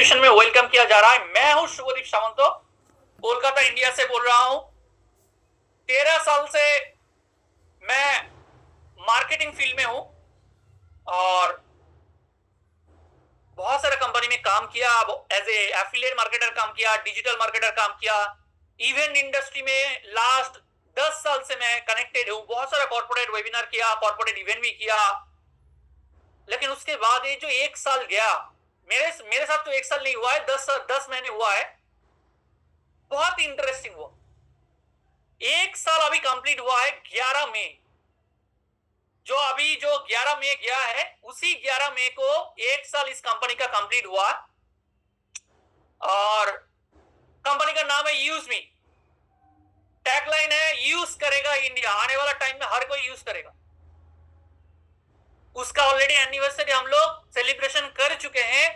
Session में welcome किया जा रहा है। मैं हूं शुभदीप सावंतो, कोलकाता इंडिया से बोल रहा हूं। 13 साल से मैं मार्केटिंग फील्ड में हूं और बहुत सारे कंपनी में काम किया। एज ए एफिलिएट मार्केटर काम किया, डिजिटल मार्केटर काम किया। इवेंट इंडस्ट्री में लास्ट 10 साल से मैं कनेक्टेड हूं। बहुत सारा कॉर्पोरेट वेबिनार किया, कॉर्पोरेट इवेंट भी किया। लेकिन उसके बाद ये जो 1 साल गया, मेरे साथ तो 1 साल नहीं हुआ है, 10 महीने हुआ है। बहुत इंटरेस्टिंग हुआ। 1 साल अभी कंप्लीट हुआ है 11 मई। जो 11 मई गया है, उसी 11 मई को 1 साल इस कंपनी का कंप्लीट हुआ। और कंपनी का नाम है यूज मी। टैगलाइन है यूज करेगा इंडिया। आने वाला टाइम में हर कोई यूज करेगा। उसका ऑलरेडी एनिवर्सरी हम लोग सेलिब्रेशन कर चुके हैं।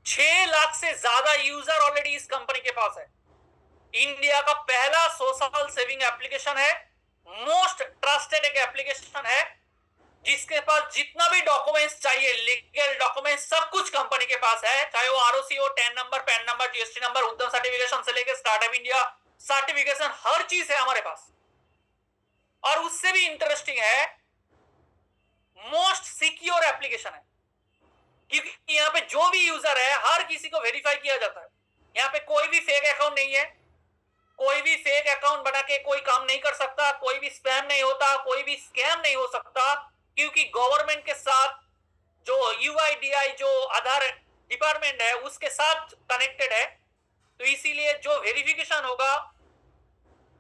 6 लाख से ज्यादा यूजर ऑलरेडी इस कंपनी के पास है। इंडिया का पहला सोशल सेविंग एप्लीकेशन है। मोस्ट ट्रस्टेड एक एप्लीकेशन है जिसके पास जितना भी डॉक्यूमेंट्स चाहिए, लीगल डॉक्यूमेंट्स, सब कुछ कंपनी के पास है। चाहे वो आरओसी हो, ten number, pan number, GST number, उद्यम सर्टिफिकेशन से लेकर स्टार्टअप इंडिया सर्टिफिकेशन, हर चीज है हमारे पास। और उससे भी इंटरेस्टिंग है, मोस्ट सिक्योर एप्लीकेशन है, क्योंकि यहाँ पे जो भी यूजर है हर किसी को वेरीफाई किया जाता है। यहाँ पे कोई भी फेक अकाउंट नहीं है। कोई भी फेक अकाउंट बना के कोई काम नहीं कर सकता, कोई भी स्पैम नहीं होता, कोई भी स्कैम नहीं हो सकता, क्योंकि गवर्नमेंट के साथ जो यूआईडीआई जो आधार डिपार्टमेंट है उसके साथ कनेक्टेड है। तो इसीलिए जो वेरिफिकेशन होगा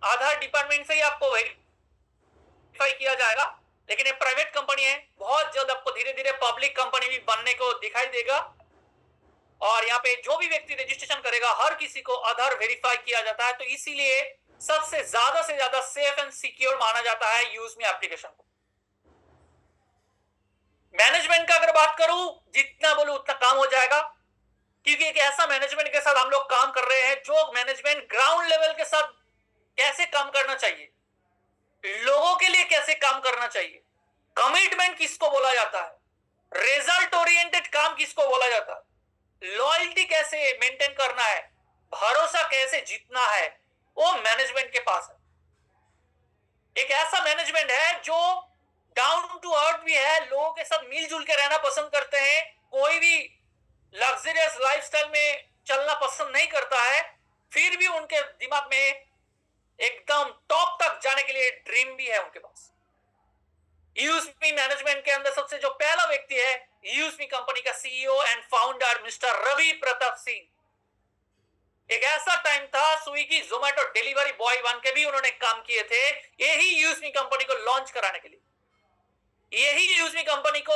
आधार डिपार्टमेंट से ही आपको वेरीफाई किया जाएगा। लेकिन ये प्राइवेट कंपनी है, बहुत जल्द आपको धीरे धीरे पब्लिक कंपनी भी बनने को दिखाई देगा। और यहाँ पे जो भी व्यक्ति रजिस्ट्रेशन करेगा हर किसी को आधार वेरीफाई किया जाता है। तो इसीलिए सबसे ज्यादा से ज्यादा सेफ एंड सिक्योर माना जाता है यूज मी एप्लीकेशन को। मैनेजमेंट का अगर बात करूं, जितना बोलूं उतना काम हो जाएगा, क्योंकि एक ऐसा मैनेजमेंट के साथ हम लोग काम कर रहे हैं जो मैनेजमेंट ग्राउंड लेवल के साथ कैसे काम करना चाहिए, लोगों के लिए कैसे काम करना चाहिए, कमिटमेंट किसको बोला जाता है, रिजल्ट ओरिएंटेड काम किसको बोला जाता है, लॉयल्टी कैसे मेंटेन करना है, भरोसा कैसे जीतना है, वो मैनेजमेंट के पास है। एक ऐसा मैनेजमेंट है जो डाउन टू अर्थ भी है, लोगों के साथ मिलजुल के रहना पसंद करते हैं, कोई भी लग्जरियस लाइफस्टाइल में चलना पसंद नहीं करता है, फिर भी उनके दिमाग में एकदम टॉप तक जाने के लिए ड्रीम भी है उनके पास। यूजमी मैनेजमेंट के अंदर सबसे जो पहला व्यक्ति है, यूजमी कंपनी का CEO and founder mister Ravi Pratap Singh. एक ऐसा टाइम था स्विगी जोमेटो डिलीवरी बॉय बन के भी उन्होंने काम किए थे, यही यूजमी कंपनी को लॉन्च कराने के लिए। यही यूजमी कंपनी को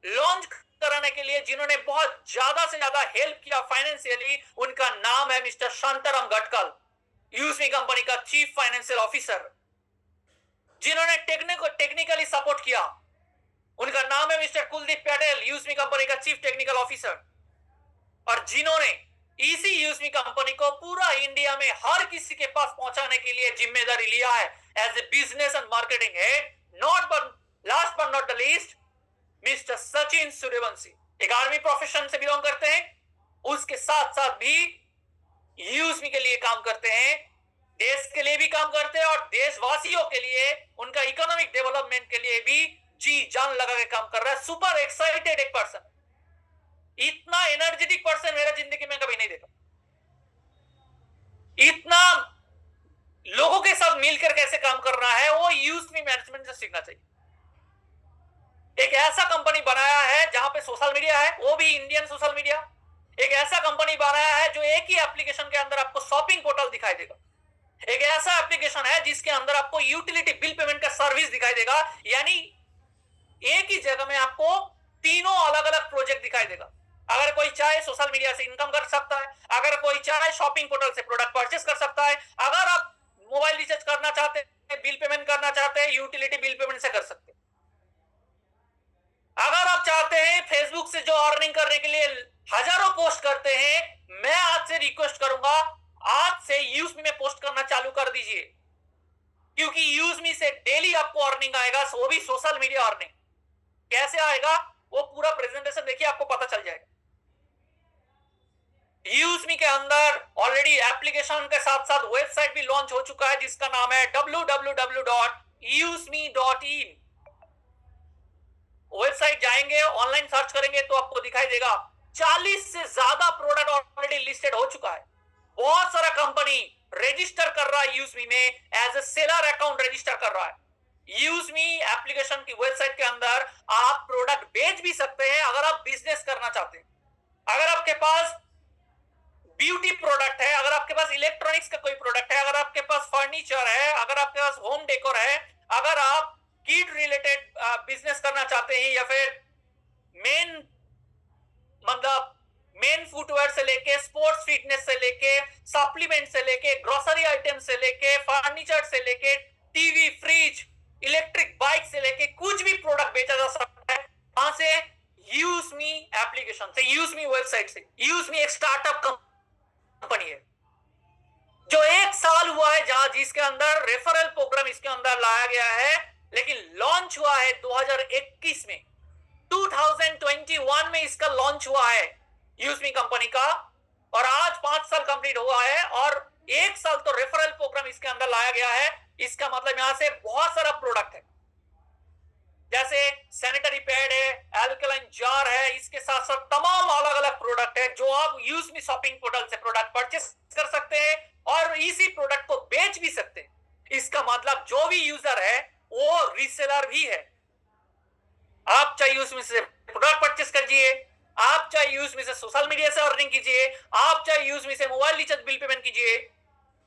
लॉन्च कराने के लिए जिन्होंने बहुत ज्यादा से ज्यादा हेल्प किया फाइनेंशियली, उनका नाम है मिस्टर शांताराम गटकल, यूजमी कंपनी का चीफ फाइनेंशियल ऑफिसर। जिन्होंने टेक्निकली सपोर्ट किया, उनका नाम है मिस्टर कुलदीप पटेल, यूजमी कंपनी का चीफ टेक्निकल ऑफिसर। और जिन्होंने इसी यूजमी कंपनी को पूरा इंडिया में हर किसी के पास पहुंचाने के लिए जिम्मेदारी लिया है as a business and marketing head. Last but not the least, mister Sachin Suryavanshi एक आर्मी प्रोफेशन से बिलोंग करते हैं, उसके साथ साथ भी यूजमी के लिए काम करते हैं, देश के लिए भी काम करते हैं और देशवासियों के लिए, उनका इकोनॉमिक डेवलपमेंट के लिए भी जी जान लगा के काम कर रहा है। सुपर एक्साइटेड एक पर्सन, इतना एनर्जेटिक पर्सन मेरा जिंदगी में कभी नहीं देखा। इतना लोगों के साथ मिलकर कैसे काम करना है, वो यूजमी मैनेजमेंट से सीखना चाहिए। एक ऐसा कंपनी बनाया है जहां पे सोशल मीडिया है, वो भी इंडियन सोशल मीडिया। एक ऐसा कंपनी बनाया है जो एक ही एप्लीकेशन के अंदर आपको शॉपिंग पोर्टल दिखाई देगा। एक ऐसा एप्लीकेशन है जिसके अंदर आपको यूटिलिटी बिल पेमेंट का सर्विस दिखाई देगा, यानी एक ही जगह में आपको तीनों अलग अलग प्रोजेक्ट दिखाई देगा। अगर कोई चाहे सोशल मीडिया से इनकम कर सकता है, अगर कोई चाहे शॉपिंग पोर्टल से प्रोडक्ट परचेस कर सकता है, अगर आप मोबाइल रिचार्ज करना चाहते हैं, बिल पेमेंट करना चाहते हैं, यूटिलिटी बिल पेमेंट से कर सकते हैं। अगर आप चाहते हैं फेसबुक से जो अर्निंग करने के लिए हजारों पोस्ट करते हैं, मैं आज से रिक्वेस्ट करूंगा, आज से यूजमी में पोस्ट करना चालू कर दीजिए, क्योंकि यूजमी से डेली आपको अर्निंग आएगा, वो भी सोशल मीडिया अर्निंग। कैसे आएगा वो पूरा प्रेजेंटेशन देखिए, आपको पता चल जाएगा। यूजमी के अंदर ऑलरेडी एप्लीकेशन के साथ साथ वेबसाइट भी लॉन्च हो चुका है जिसका नाम है www.usme.in। वेबसाइट जाएंगे, ऑनलाइन सर्च करेंगे तो आपको दिखाई देगा 40 से ज्यादा प्रोडक्ट ऑलरेडी लिस्टेड हो चुका है। बहुत सारा कंपनी रजिस्टर कर रहा है यूजमी में, as a seller account register कर रहा है। यूजमी एप्लीकेशन की वेबसाइट के अंदर आप प्रोडक्ट बेच भी सकते हैं अगर आप बिजनेस करना चाहते हैं। अगर आपके पास ब्यूटी प्रोडक्ट है, अगर आपके पास इलेक्ट्रॉनिक्स का कोई प्रोडक्ट है, अगर आपके पास फर्नीचर है, अगर आपके पास होम डेकोर है, अगर आप किड रिलेटेड बिजनेस करना चाहते हैं, या फिर मेन फुटवेयर से लेके स्पोर्ट्स फिटनेस से लेके सप्लीमेंट से लेके ग्रोसरी आइटम से लेके फर्नीचर से लेके टीवी फ्रिज इलेक्ट्रिक बाइक से लेके कुछ भी प्रोडक्ट बेचा जा सकता है। कहां से? यूजमी एप्लीकेशन से, यूजमी वेबसाइट से। यूजमी एक स्टार्टअप कंपनी है जो 1 साल हुआ है, जहां जिसके अंदर रेफरल प्रोग्राम इसके अंदर लाया गया है, लेकिन लॉन्च हुआ है 2021 में। 2021 में इसका लॉन्च हुआ है यूजमी कंपनी का, और आज 5 साल कंप्लीट हुआ है, और 1 साल तो रेफरल प्रोग्राम इसके अंदर लाया गया है। इसका मतलब यहां से बहुत सारा प्रोडक्ट है, जैसे सैनिटरी पैड है, एल्कलाइन जार है, इसके साथ साथ तमाम अलग अलग प्रोडक्ट है जो आप यूजमी शॉपिंग पोर्टल से प्रोडक्ट परचेस कर सकते हैं और इसी प्रोडक्ट को बेच भी सकते हैं। इसका मतलब जो भी यूजर है वो रीसेलर भी है। आप चाहे यूजमी से प्रोडक्ट परचेस कीजिए, आप चाहे यूजमी से सोशल मीडिया से अर्निंग कीजिए, आप चाहे यूजमी से मोबाइल रिचार्ज बिल पेमेंट कीजिए,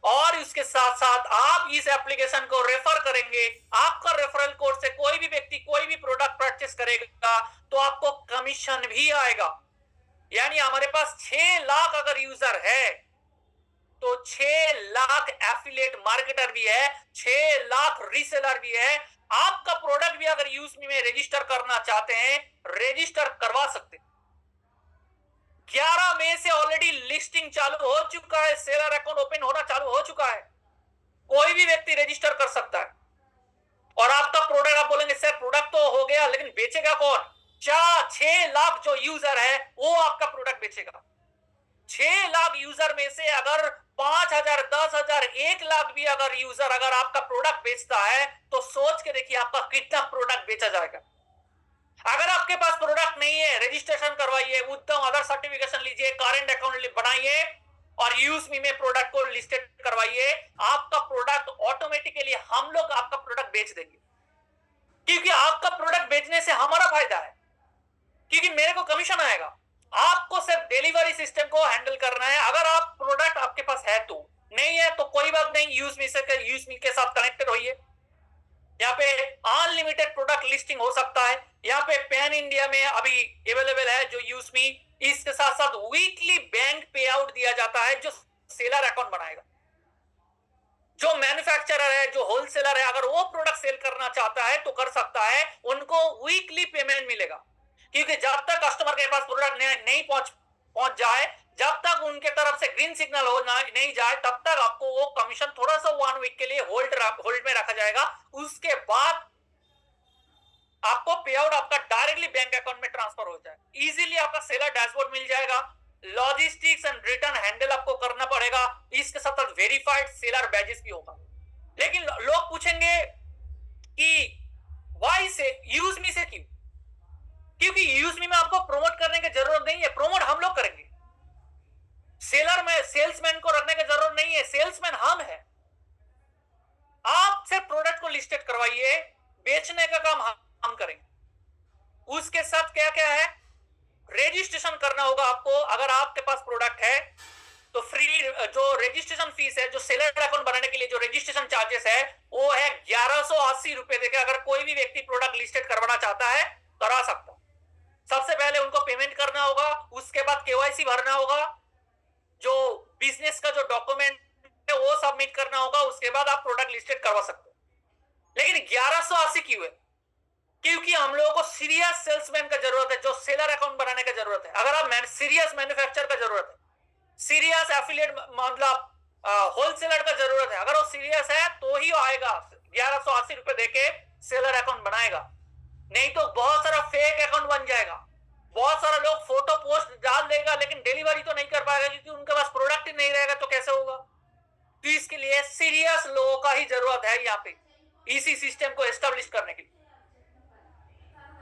और इसके साथ साथ आप इस एप्लीकेशन को रेफर करेंगे। आपका रेफरल कोड से कोई भी व्यक्ति कोई भी प्रोडक्ट परचेस करेगा तो आपको कमीशन भी आएगा। यानी हमारे पास 6 लाख अगर यूजर है तो 6 लाख एफिलिएट मार्केटर भी है, 6 लाख रीसेलर भी है। आपका प्रोडक्ट भी अगर यूजमी में रजिस्टर करना चाहते हैं, रजिस्टर करवा सकते हैं। 11 मई से ऑलरेडी लिस्टिंग चालू हो चुका है, सेलर अकाउंट ओपन होना चालू हो चुका है। कोई भी व्यक्ति रजिस्टर कर सकता है, और आपका प्रोडक्ट, आप बोलेंगे सर प्रोडक्ट तो हो गया लेकिन बेचेगा कौन? 6 लाख जो यूजर है वो आपका प्रोडक्ट बेचेगा। 6 लाख यूजर में से अगर 5,000, 10,000, 1 लाख भी अगर यूजर अगर आपका प्रोडक्ट बेचता है तो सोच के देखिए आपका कितना प्रोडक्ट बेचा जाएगा। अगर आपके पास प्रोडक्ट नहीं है, रजिस्ट्रेशन करवाइए, उत्तम अदर सर्टिफिकेशन लीजिए, करेंट अकाउंट बनाइए और यूजमी में प्रोडक्ट को लिस्टेड करवाइए। आपका प्रोडक्ट ऑटोमेटिकली हम लोग आपका प्रोडक्ट बेच देंगे, क्योंकि आपका प्रोडक्ट बेचने से हमारा फायदा है, क्योंकि मेरे को कमीशन आएगा। आपको सिर्फ डिलीवरी सिस्टम को हैंडल करना है। अगर आप प्रोडक्ट आपके पास है तो, नहीं है तो कोई बात नहीं, यूजमी के साथ कनेक्टेड होइए। यहाँ पे अनलिमिटेड प्रोडक्ट लिस्टिंग हो सकता है। यहाँ पे पैन इंडिया में अभी अवेलेबल है जो यूजमी। इसके साथ साथ वीकली बैंक पे आउट दिया जाता है जो सेलर अकाउंट बनाएगा। जो मैन्युफैक्चरर है, जो होलसेलर है, अगर वो प्रोडक्ट सेल करना चाहता है तो कर सकता है, उनको वीकली पेमेंट मिलेगा। क्योंकि जब तक कस्टमर के पास प्रोडक्ट नहीं पहुंच जाए, जब तक उनके तरफ से ग्रीन सिग्नल हो नहीं जाए, तब तक आपको वो कमीशन थोड़ा सा 1 वीक के लिए होल्ड में रखा जाएगा। उसके बाद आपको पे आउट आपका डायरेक्टली बैंक अकाउंट में ट्रांसफर हो जाए। इजीली आपका सेलर डैशबोर्ड मिल जाएगा। लॉजिस्टिक्स एंड रिटर्न हैंडल आपको करना पड़ेगा। इसके साथ साथ वेरीफाइड सेलर बैजेस भी होगा। लेकिन लोग पूछेंगे कि वाई से, यूजमी से क्यों? क्योंकि यूजमी में आपको प्रमोट करने की जरूरत नहीं है, प्रमोट हम लोग करेंगे। सेलर में सेल्समैन को रखने की जरूरत नहीं है, सेल्समैन हम है। आप सिर्फ प्रोडक्ट को लिस्टेड करवाइए, बेचने का काम हम करेंगे। उसके साथ क्या क्या है? रजिस्ट्रेशन करना होगा आपको। अगर आपके पास प्रोडक्ट है तो फ्री जो रजिस्ट्रेशन फीस है, जो सेलर अकाउंट बनाने के लिए जो रजिस्ट्रेशन चार्जेस है, वो है 1180 रुपए देकर अगर कोई भी व्यक्ति प्रोडक्ट लिस्टेड करवाना चाहता है करा सकता। सबसे पहले उनको पेमेंट करना होगा, उसके बाद केवाईसी भरना होगा, जो बिजनेस का जो डॉक्यूमेंट है वो सबमिट करना होगा, उसके बाद आप प्रोडक्ट लिस्टेड करवा सकते हो। लेकिन 1180 क्यों है? क्योंकि हम लोगों को सीरियस सेल्समैन का जरूरत है, जो सेलर अकाउंट बनाने का जरूरत है। अगर आप सीरियस मैन्युफैक्चर का जरूरत है, सीरियस एफिलिएट मतलब होलसेलर का जरूरत है, अगर वो सीरियस है तो ही आएगा 1180 रुपए देके सेलर अकाउंट बनाएगा। नहीं तो बहुत सारा फेक अकाउंट बन जाएगा। बहुत सारा लोग फोटो पोस्ट डाल देगा लेकिन डिलीवरी तो नहीं कर पाएगा क्योंकि उनके पास प्रोडक्ट ही नहीं रहेगा, तो कैसे होगा? तो इसके लिए सीरियस लोगों का ही जरूरत है यहाँ पे इसी सिस्टम को एस्टेब्लिश करने के लिए।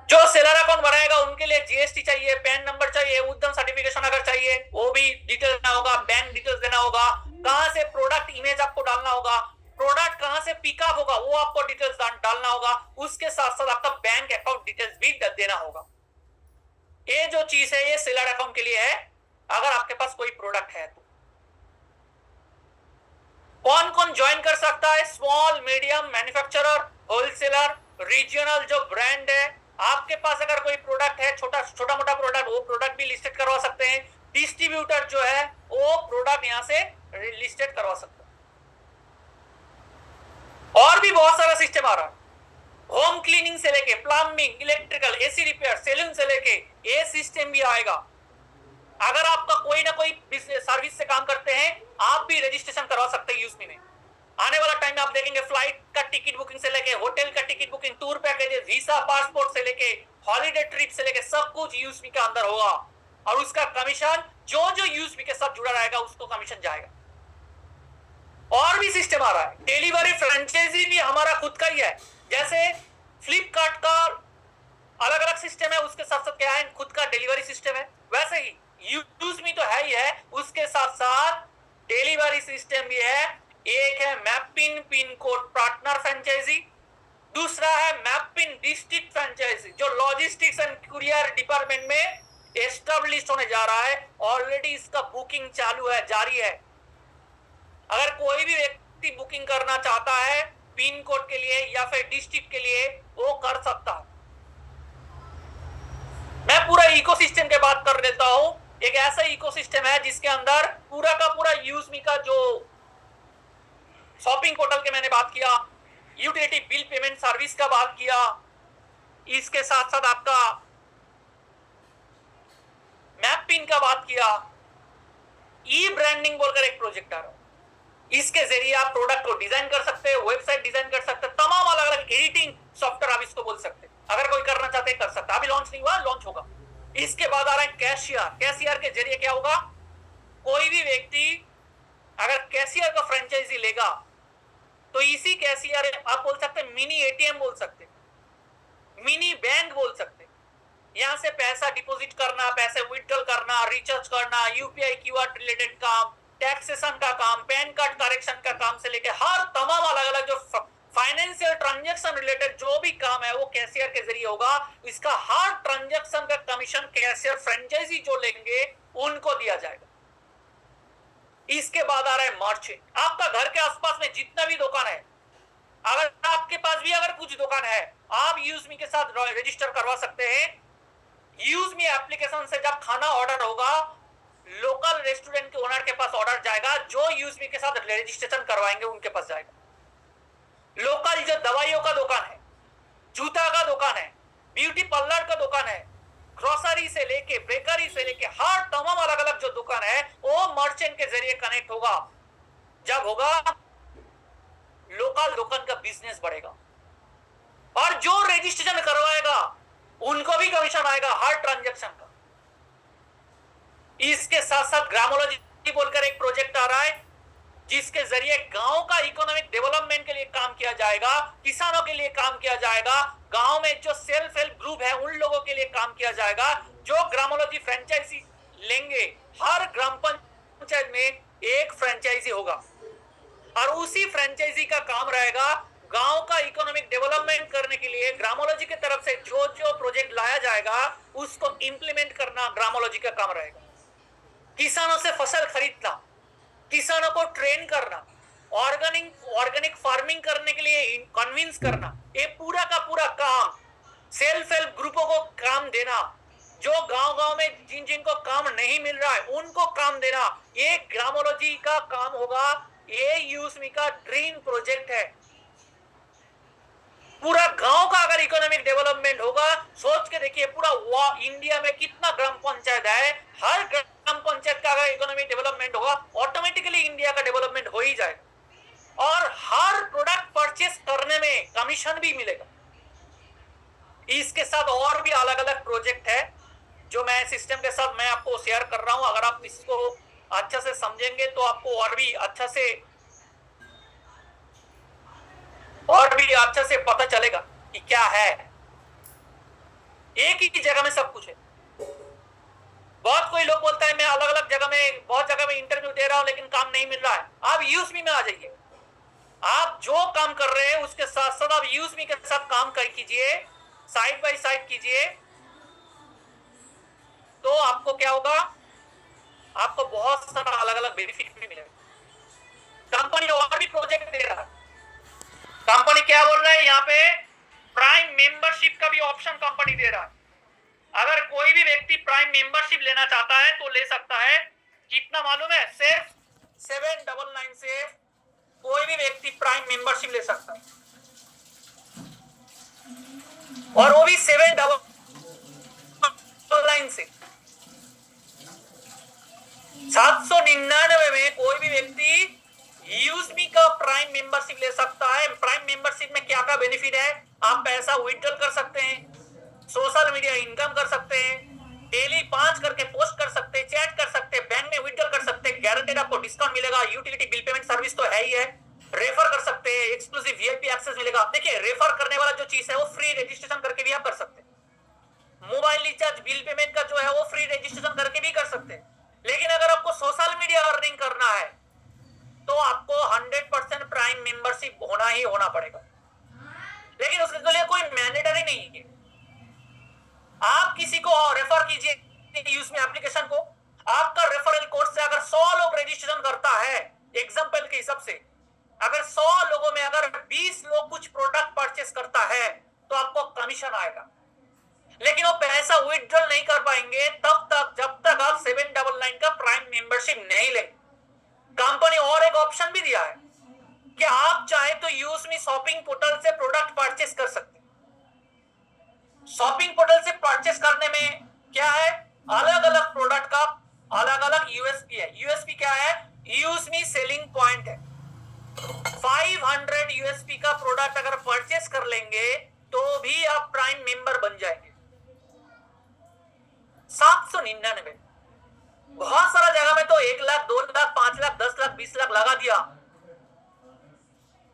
जो सेलर अकाउंट बनाएगा उनके लिए जीएसटी चाहिए, पैन नंबर चाहिए, उद्यम सर्टिफिकेशन अगर चाहिए वो भी डिटेल देना होगा, बैंक डिटेल्स देना होगा, कहां से प्रोडक्ट इमेज आपको डालना होगा, प्रोडक्ट कहां से पिकअप होगा वो आपको डिटेल्स डालना होगा, उसके साथ साथ आपका बैंक अकाउंट डिटेल्स भी देना होगा। ये जो चीज है ये सेलर अकाउंट के लिए है अगर आपके पास कोई प्रोडक्ट है तो। कौन कौन ज्वाइन कर सकता है? Small medium manufacturer, wholesaler, regional जो ब्रांड है, आपके पास अगर कोई प्रोडक्ट है, छोटा मोटा प्रोडक्ट, वो प्रोडक्ट भी लिस्टेड करवा सकते हैं। डिस्ट्रीब्यूटर जो है वो प्रोडक्ट यहां से लिस्टेड करवा सकते हैं। और भी बहुत सारा सिस्टम आ रहा है, होम क्लीनिंग से लेके plumbing, electrical, AC repair, salon से लेके ये सिस्टम भी आएगा। अगर आपका कोई ना कोई सर्विस से काम करते हैं आप भी रजिस्ट्रेशन करवा सकते हैं यूएसपी में। आने वाला टाइम में आप देखेंगे फ्लाइट का टिकट बुकिंग से लेके होटल का ticket booking, tour packages, visa, passport से लेके हॉलिडे ट्रिप से लेके सब कुछ यूएसपी के अंदर होगा और उसका कमीशन जो जो यूएसपी के साथ जुड़ा रहेगा उसको कमीशन जाएगा। और भी सिस्टम आ रहा है, डिलीवरी फ्रेंचाइजी भी हमारा खुद का ही है। जैसे फ्लिपकार्ट का अलग अलग सिस्टम है, उसके साथ साथ क्या है, खुद का डिलीवरी सिस्टम है। वैसे ही यूज़मी तो है ही है, उसके साथ साथ डिलीवरी सिस्टम भी है। एक है मैपिन पिन कोड पार्टनर फ्रेंचाइजी, दूसरा है मैपिन डिस्ट्रिक्ट फ्रेंचाइजी जो लॉजिस्टिक्स एंड कुरियर डिपार्टमेंट में एस्टेब्लिश होने जा रहा है। ऑलरेडी इसका बुकिंग चालू है, जारी है। अगर कोई भी व्यक्ति बुकिंग करना चाहता है पिन कोड के लिए या फिर डिस्ट्रिक्ट के लिए वो कर सकता है। मैं पूरा इकोसिस्टम के बात कर लेता हूं। एक ऐसा इकोसिस्टम है जिसके अंदर पूरा का पूरा यूज़मी का जो शॉपिंग पोर्टल के मैंने बात किया, यूटिलिटी बिल पेमेंट सर्विस का बात किया, इसके साथ साथ आपका मैप पिन का बात किया, ई ब्रांडिंग बोलकर एक प्रोजेक्ट आ रहा है। इसके जरिए आप प्रोडक्ट को डिजाइन कर सकते हैं, वेबसाइट डिजाइन कर सकते हैं, तमाम अलग अलग एडिटिंग सॉफ्टवेयर आप इसको बोल सकते हैं। अगर कोई करना चाहते हैं कर सकता है, अभी लॉन्च नहीं हुआ, लॉन्च होगा। इसके बाद आ रहा है कैशियर। कैशियर के जरिए क्या होगा, कोई भी व्यक्ति अगर कैशियर का फ्रेंचाइजी लेगा तो इसी कैशियर आप बोल सकते हैं मिनी एटीएम बोल सकते हैं, मिनी बैंक बोल सकते हैं। यहां से पैसा डिपॉजिट करना, पैसे विड्रॉल करना, रिचार्ज करना, यूपीआई क्यूआर रिलेटेड काम, टैक्सेशन का काम, पैन कार्ड करेक्शन का काम से लेके हर तमाम अलग अलग जो फाइनेंशियल ट्रांजैक्शन रिलेटेड जो भी काम है वो कैशियर के जरिए होगा। इसका हर ट्रांजैक्शन का कमीशन कैशियर फ्रेंचाइजी जो लेंगे उनको दिया जाएगा। इसके बाद आ रहा है मर्चेंट। आपका घर के आसपास में जितना भी दुकान है, अगर आपके पास भी अगर कुछ दुकान है, आप यूज़मी के साथ रजिस्टर करवा सकते हैं। यूज़मी एप्लीकेशन से जब खाना ऑर्डर होगा लोकल रेस्टोरेंट के ओनर के पास ऑर्डर जाएगा, जो यूज़मी के साथ रजिस्ट्रेशन करवाएंगे उनके पास जाएगा। लोकल जो दवाइयों का दुकान है, जूता का दुकान है, ब्यूटी पार्लर का दुकान है, ग्रोसरी से लेके बेकरी से लेके हर तमाम अलग अलग जो दुकान है वो मर्चेंट के जरिए कनेक्ट होगा। जब होगा लोकल दुकान का बिजनेस बढ़ेगा और जो रजिस्ट्रेशन करवाएगा उनको भी कमीशन आएगा हर ट्रांजैक्शन का। इसके साथ साथ ग्रामोलॉजी बोलकर एक प्रोजेक्ट आ रहा है जिसके जरिए गांव का इकोनॉमिक डेवलपमेंट के लिए काम किया जाएगा, किसानों के लिए काम किया जाएगा, गांव में जो सेल्फ हेल्प ग्रुप है उन लोगों के लिए काम किया जाएगा। जो ग्रामोलॉजी फ्रेंचाइजी लेंगे, हर ग्राम पंचायत में एक फ्रेंचाइजी होगा और उसी फ्रेंचाइजी का काम रहेगा गांव का इकोनॉमिक डेवलपमेंट करने के लिए ग्रामोलॉजी की तरफ से जो जो प्रोजेक्ट लाया जाएगा उसको इंप्लीमेंट करना ग्रामोलॉजी का काम रहेगा। किसानों से फसल खरीदना, किसानों को ट्रेन करना, ऑर्गेनिक फार्मिंग करने के लिए कन्विंस करना, ये पूरा का पूरा काम सेल्फ हेल्प ग्रुपों को काम देना, जो गांव-गांव में जिनको काम नहीं मिल रहा है उनको काम देना, ये ग्रामोलॉजी का काम होगा। ये यूज़मी का ड्रीम प्रोजेक्ट है। पूरा गांव का अगर इकोनॉमिक डेवलपमेंट होगा, सोच के देखिए पूरा इंडिया में कितना ग्राम पंचायत है, हर ग्राम पंचायत का अगर इकोनॉमिक डेवलपमेंट होगा ऑटोमेटिकली इंडिया का डेवलपमेंट हो ही जाएगा और हर प्रोडक्ट परचेस करने में कमीशन भी मिलेगा। इसके साथ और भी अलग अलग प्रोजेक्ट है जो मैं सिस्टम के साथ मैं आपको शेयर कर रहा हूं, अगर आप इसको अच्छे से समझेंगे तो आपको और भी अच्छे से पता चलेगा कि क्या है। एक ही जगह में सब कुछ है। बहुत कोई लोग बोलता है मैं अलग अलग जगह में, बहुत जगह में इंटरव्यू दे रहा हूं लेकिन काम नहीं मिल रहा है। आप यूएसबी में आ जाइए। आप जो काम कर रहे हैं उसके साथ साथ आप यूएसबी के साथ काम कर कीजिए, साइड बाय साइड कीजिए, तो आपको क्या होगा, आपको बहुत सारा अलग अलग बेनिफिट भी मिलेगा। कंपनी और भी प्रोजेक्ट दे रहा है। कंपनी क्या बोल रहा है यहाँ पे, प्राइम मेंबरशिप का भी ऑप्शन कंपनी दे रहा है। अगर कोई भी व्यक्ति प्राइम मेंबरशिप लेना चाहता है तो ले सकता है। कितना मालूम है, सिर्फ 799 से कोई भी व्यक्ति प्राइम मेंबरशिप ले सकता है, और वो भी 799 से। 799 में कोई भी व्यक्ति यूएसबी का प्राइम मेंबरशिप ले सकता है। प्राइम मेंबरशिप में क्या क्या बेनिफिट है, आप पैसा विड्रॉल कर सकते हैं, सोशल मीडिया इनकम कर सकते हैं, डेली 5 करके पोस्ट कर सकते हैं, चैट कर सकते हैं, बैंक में विड्रॉल कर सकते हैं, गारंटेड आपको डिस्काउंट मिलेगा, यूटिलिटी बिल पेमेंट सर्विस तो है ही है, रेफर कर सकते हैं, एक्सक्लूसिव वीआईपी एक्सेस मिलेगा। देखिए, रेफर करने वाला जो चीज है वो फ्री रजिस्ट्रेशन करके भी आप कर सकते हैं। मोबाइल रिचार्ज बिल पेमेंट का जो है वो फ्री रजिस्ट्रेशन करके भी कर सकते हैं। लेकिन अगर आपको सोशल मीडिया अर्निंग करना है तो आपको 100% प्राइम मेंबरशिप होना ही होना पड़ेगा। लेकिन उसके लिए कोई मैंडेटरी नहीं है। आप किसी को रेफर कीजिए यूएसबी एप्लीकेशन को। आपका रेफरल कोड से अगर 100 लोग रजिस्ट्रेशन करता है, एग्जांपल के हिसाब से अगर 100 लोगों में अगर 20 लोग कुछ प्रोडक्ट परचेस करता है तो आपको कमीशन आएगा। लेकिन वो पैसा विड्रॉल नहीं कर पाएंगे तब तक जब तक आप 799 का प्राइम मेंबरशिप नहीं लेंगे। कंपनी और एक ऑप्शन भी दिया है कि आप चाहे तो यूएसबी शॉपिंग पोर्टल से प्रोडक्ट परचेस कर सकते हैं। शॉपिंग पोर्टल से परचेस करने में क्या है, अलग अलग प्रोडक्ट का अलग अलग यूएसपी है। यूएसपी क्या है, यूएसबी सेलिंग पॉइंट है। 500 यूएसपी का प्रोडक्ट अगर परचेस कर लेंगे तो भी आप प्राइम मेंबर बन जाएंगे। 799, बहुत सारा जगह में तो 1 लाख, 2 लाख, 5 लाख, 10 लाख, 20 लाख लगा दिया।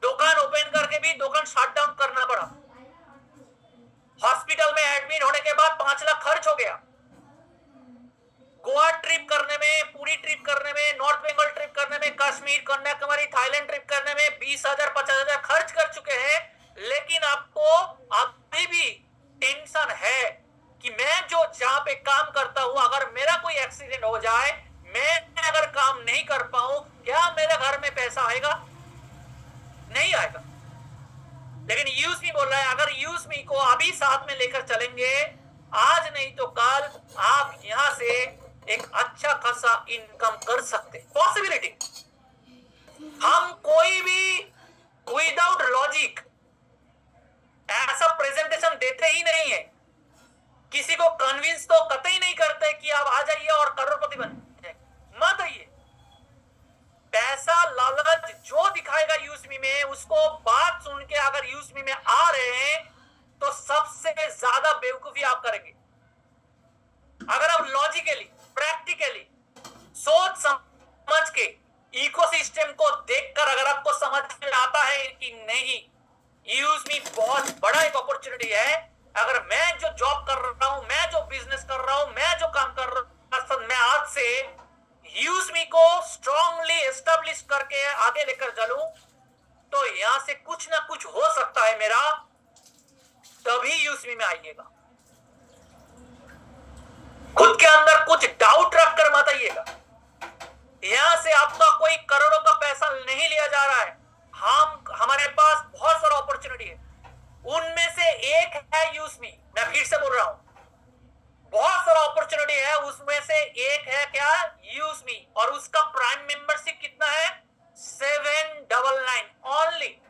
दुकान ओपन करके भी दुकान शट डाउन करना पड़ा। हॉस्पिटल में एडमिट होने के बाद 5 लाख खर्च हो गया। गोवा ट्रिप करने में, पूरी ट्रिप करने में, नॉर्थ बंगाल ट्रिप करने में, कश्मीर, कन्याकुमारी, थाईलैंड ट्रिप करने में 20,000, 50,000 खर्च कर चुके हैं। लेकिन आपको अभी भी टेंशन है कि मैं जो जहां पे काम करता हूं, अगर मेरा कोई एक्सीडेंट हो जाए, मैं अगर काम नहीं कर पाऊं, क्या मेरे घर में पैसा आएगा? नहीं आएगा। लेकिन यूएसबी बोल रहा है अगर यूएसबी को अभी साथ में लेकर चलेंगे, आज नहीं तो कल आप यहां से एक अच्छा खासा इनकम कर सकते। पॉसिबिलिटी, हम कोई भी विदाउट लॉजिक ऐसा प्रेजेंटेशन देते ही नहीं है। किसी को कन्विंस तो कतई नहीं करते कि आप आ जाइए और करोड़पति बन जाए। मत आइए। पैसा लालच जो दिखाएगा यूएसबी में, उसको बात सुन के अगर यूएसबी में आ रहे हैं तो सबसे ज्यादा बेवकूफी आप करेंगे। अगर आप लॉजिकली, प्रैक्टिकली, सोच समझ के, इकोसिस्टम को देखकर अगर आपको समझ में आता है कि नहीं, यूएसबी बहुत बड़ा एक अपॉर्चुनिटी है। अगर मैं जो जॉब कर रहा हूं, मैं जो बिजनेस कर रहा हूं, मैं जो काम कर रहा हूं, मैं आज से यूएसबी को स्ट्रांगली एस्टेब्लिश करके आगे लेकर चलूं तो यहां से कुछ ना कुछ हो सकता है मेरा। तभी यूएसबी में आइएगा। खुद के अंदर कुछ डाउट रखकर मत आइएगा। यहां से आपका कोई करोड़ों का पैसा नहीं लिया जा रहा है। हमारे पास बहुत सारा अपॉर्चुनिटी है, उनमें से एक है यूएसबी। मैं फिर से बोल रहा हूं, बहुत सारा अपॉर्चुनिटी है, उसमें से एक है क्या, यूएसबी। और उसका प्राइम मेंबरशिप कितना है, 799 ओनली।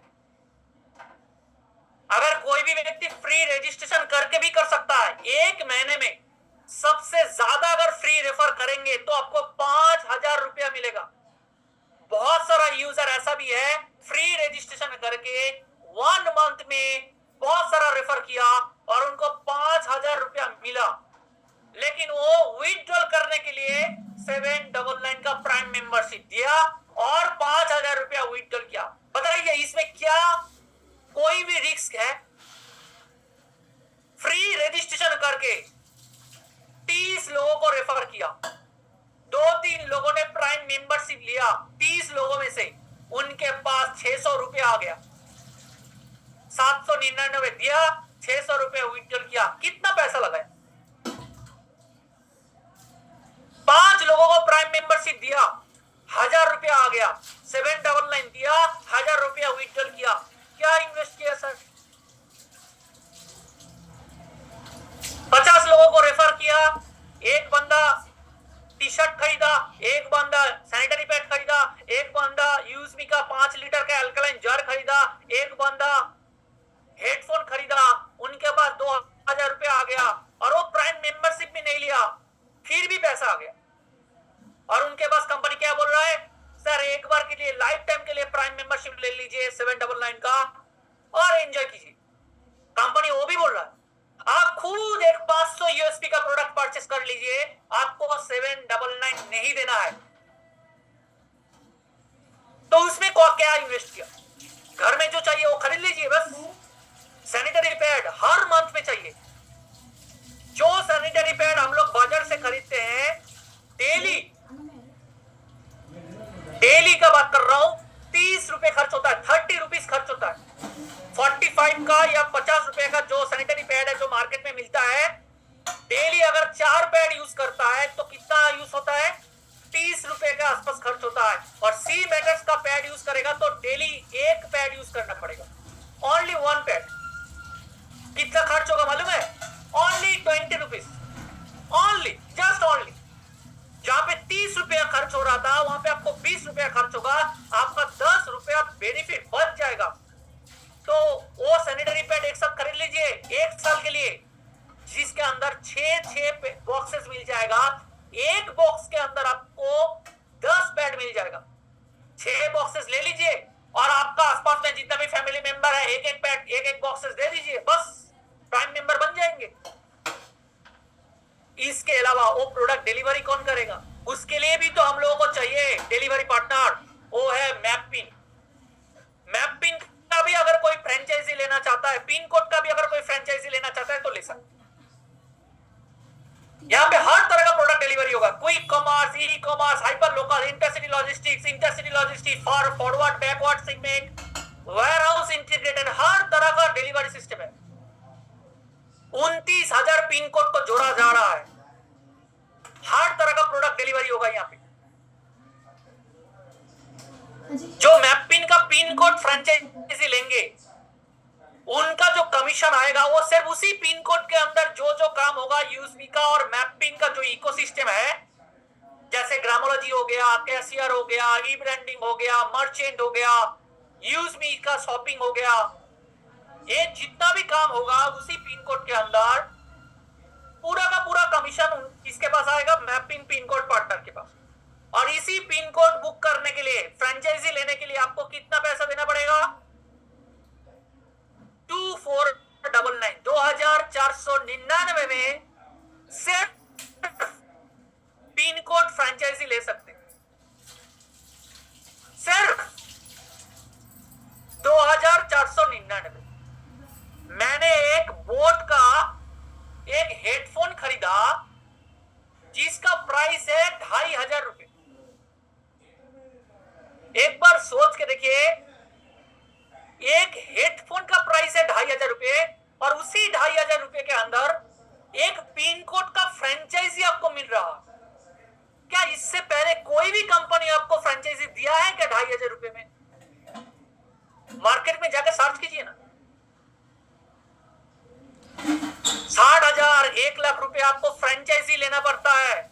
अगर कोई भी व्यक्ति फ्री रजिस्ट्रेशन करके भी कर सकता है। 1 महीने में सबसे ज्यादा अगर फ्री रेफर करेंगे तो आपको 5,000 रुपया मिलेगा। बहुत सारा यूजर ऐसा भी है, फ्री रजिस्ट्रेशन करके 1 मंथ में बहुत सारा रेफर किया और उनको 5,000 रुपया मिला। लेकिन वो विथड्रॉल करने के लिए 799 का प्राइम मेंबरशिप दिया और 5,000 रुपया विथड्रॉल किया। बताइए इसमें क्या कोई भी रिस्क है? फ्री रजिस्ट्रेशन करके 30 लोगों को रेफर किया, 2-3 लोगों ने प्राइम मेंबरशिप लिया, 30 लोगों में से उनके पास 600 रुपया आ गया। 799 दिया, 600 रुपया विथड्रॉल किया, कितना पैसा लगाया? 5 लोगों को प्राइम मेंबरशिप दिया, 1000 रुपया आ गया। 799 दिया, 1000 रुपया विथड्रॉल किया, क्या इन्वेस्ट किया सर? 50 लोगों को रेफर किया, एक बंदा टी शर्ट खरीदा, एक बंदा सैनिटरी पैड खरीदा, एक बंदा यूएसबी का 5 लीटर का अल्कलाइन जार खरीदा, एक बंदा हेडफोन खरीदा, उनके पास 2000 रुपया आ गया और वो प्राइम मेंबरशिप भी नहीं लिया, फिर भी पैसा आ गया। और उनके पास कंपनी क्या बोल रहा है? सर एक बार के लिए, लाइफ टाइम के लिए प्राइम मेंबरशिप ले लीजिए 799 का और एंजॉय कीजिए। कंपनी वो भी बोल रहा है आप खुद एक 500 यूएसपी का प्रोडक्ट परचेस कर लीजिए, आपको 799 नहीं देना है। तो उसमें क्या इन्वेस्ट किया? घर में जो चाहिए वो खरीद लीजिए बस। सैनिटरी पैड हर मंथ में चाहिए। जो सैनिटरी पैड हम लोग बाजार से खरीदते हैं, डेली का बात कर रहा हूं, 30 रुपए खर्च होता है, 30 रुपीज खर्च होता है। 45 का या 50 रुपए का जो सैनिटरी पैड है जो मार्केट में मिलता है, डेली अगर 4 पैड यूज करता है तो कितना यूज होता है? 30 रुपए के आसपास खर्च होता है। और सी मैटर्स का पैड यूज करेगा तो डेली एक पैड यूज करना पड़ेगा, ओनली 1 पैड। कितना खर्च होगा मालूम है? Only 20 rupees, only, just only. जहां पे 30 रुपया खर्च हो रहा था वहां पे आपको 20 रुपया खर्च होगा, आपका 10 रुपया बेनिफिट बच जाएगा। तो वो सैनिटरी पैड एक साथ खरीद लीजिए 1 साल के लिए, जिसके अंदर 6 बॉक्सेस मिल जाएगा। एक बॉक्स के अंदर आपको 10 पैड मिल जाएगा। 6 बॉक्सेस ले लीजिए और आपका आसपास में जितना भी फैमिली मेंबर है एक पैड, एक बॉक्सेस दे दीजिए, बस प्राइम मेंबर बन जाएंगे। इसके अलावा वो प्रोडक्ट डिलीवरी कौन करेगा? उसके लिए भी तो हम लोगों को चाहिए डिलीवरी पार्टनर, वो है मैपिन। मैपिन का भी अगर कोई फ्रेंचाइजी लेना चाहता है, पिन कोड का भी अगर कोई फ्रेंचाइजी लेना चाहता है तो ले सकते। यहाँ पे हर तरह का प्रोडक्ट डिलीवरी होगा, quick commerce, e commerce, hyper local, intercity logistics, forward, backward segment, warehouse integrated, हर तरह का डिलीवरी सिस्टम है। 29,000 पिन कोड को जोड़ा जा रहा है, हर तरह का प्रोडक्ट डिलीवरी होगा यहाँ पे। जो मैपिन का पिन कोड फ्रेंचाइजी लेंगे उनका जो कमीशन आएगा वो सिर्फ उसी पिन कोड के अंदर जो जो काम होगा यूएसबी का और मैपिन का जो इकोसिस्टम है, जैसे ग्रामोलॉजी हो गया, कैशियर हो गया, ई ब्रांडिंग हो गया, मर्चेंट हो गया, यूएसबी का शॉपिंग हो गया, ये जितना भी काम होगा उसी पिन कोड के अंदर पूरा का पूरा कमीशन किसके पास आएगा? मैपिन पिन कोड पार्टनर के पास। और इसी पिन कोड बुक करने के लिए, फ्रेंचाइजी लेने के लिए आपको कितना पैसा देना पड़ेगा? 2499, 2499 में सिर्फ पिन कोड फ्रेंचाइजी ले सकते हैं, सिर्फ 2499। मैंने एक बोट का एक हेडफोन खरीदा जिसका प्राइस है 2500 रुपए। एक बार सोच के देखिए, एक हेडफोन का प्राइस है 2500 रुपए और उसी 2500 रुपए के अंदर एक पिन कोड का फ्रेंचाइजी आपको मिल रहा। क्या इससे पहले कोई भी कंपनी आपको फ्रेंचाइजी दिया है क्या 2500 रुपए में? मार्केट में जाकर सर्च कीजिए ना, 60,000, 1,00,000 रुपए आपको फ्रेंचाइजी लेना पड़ता है,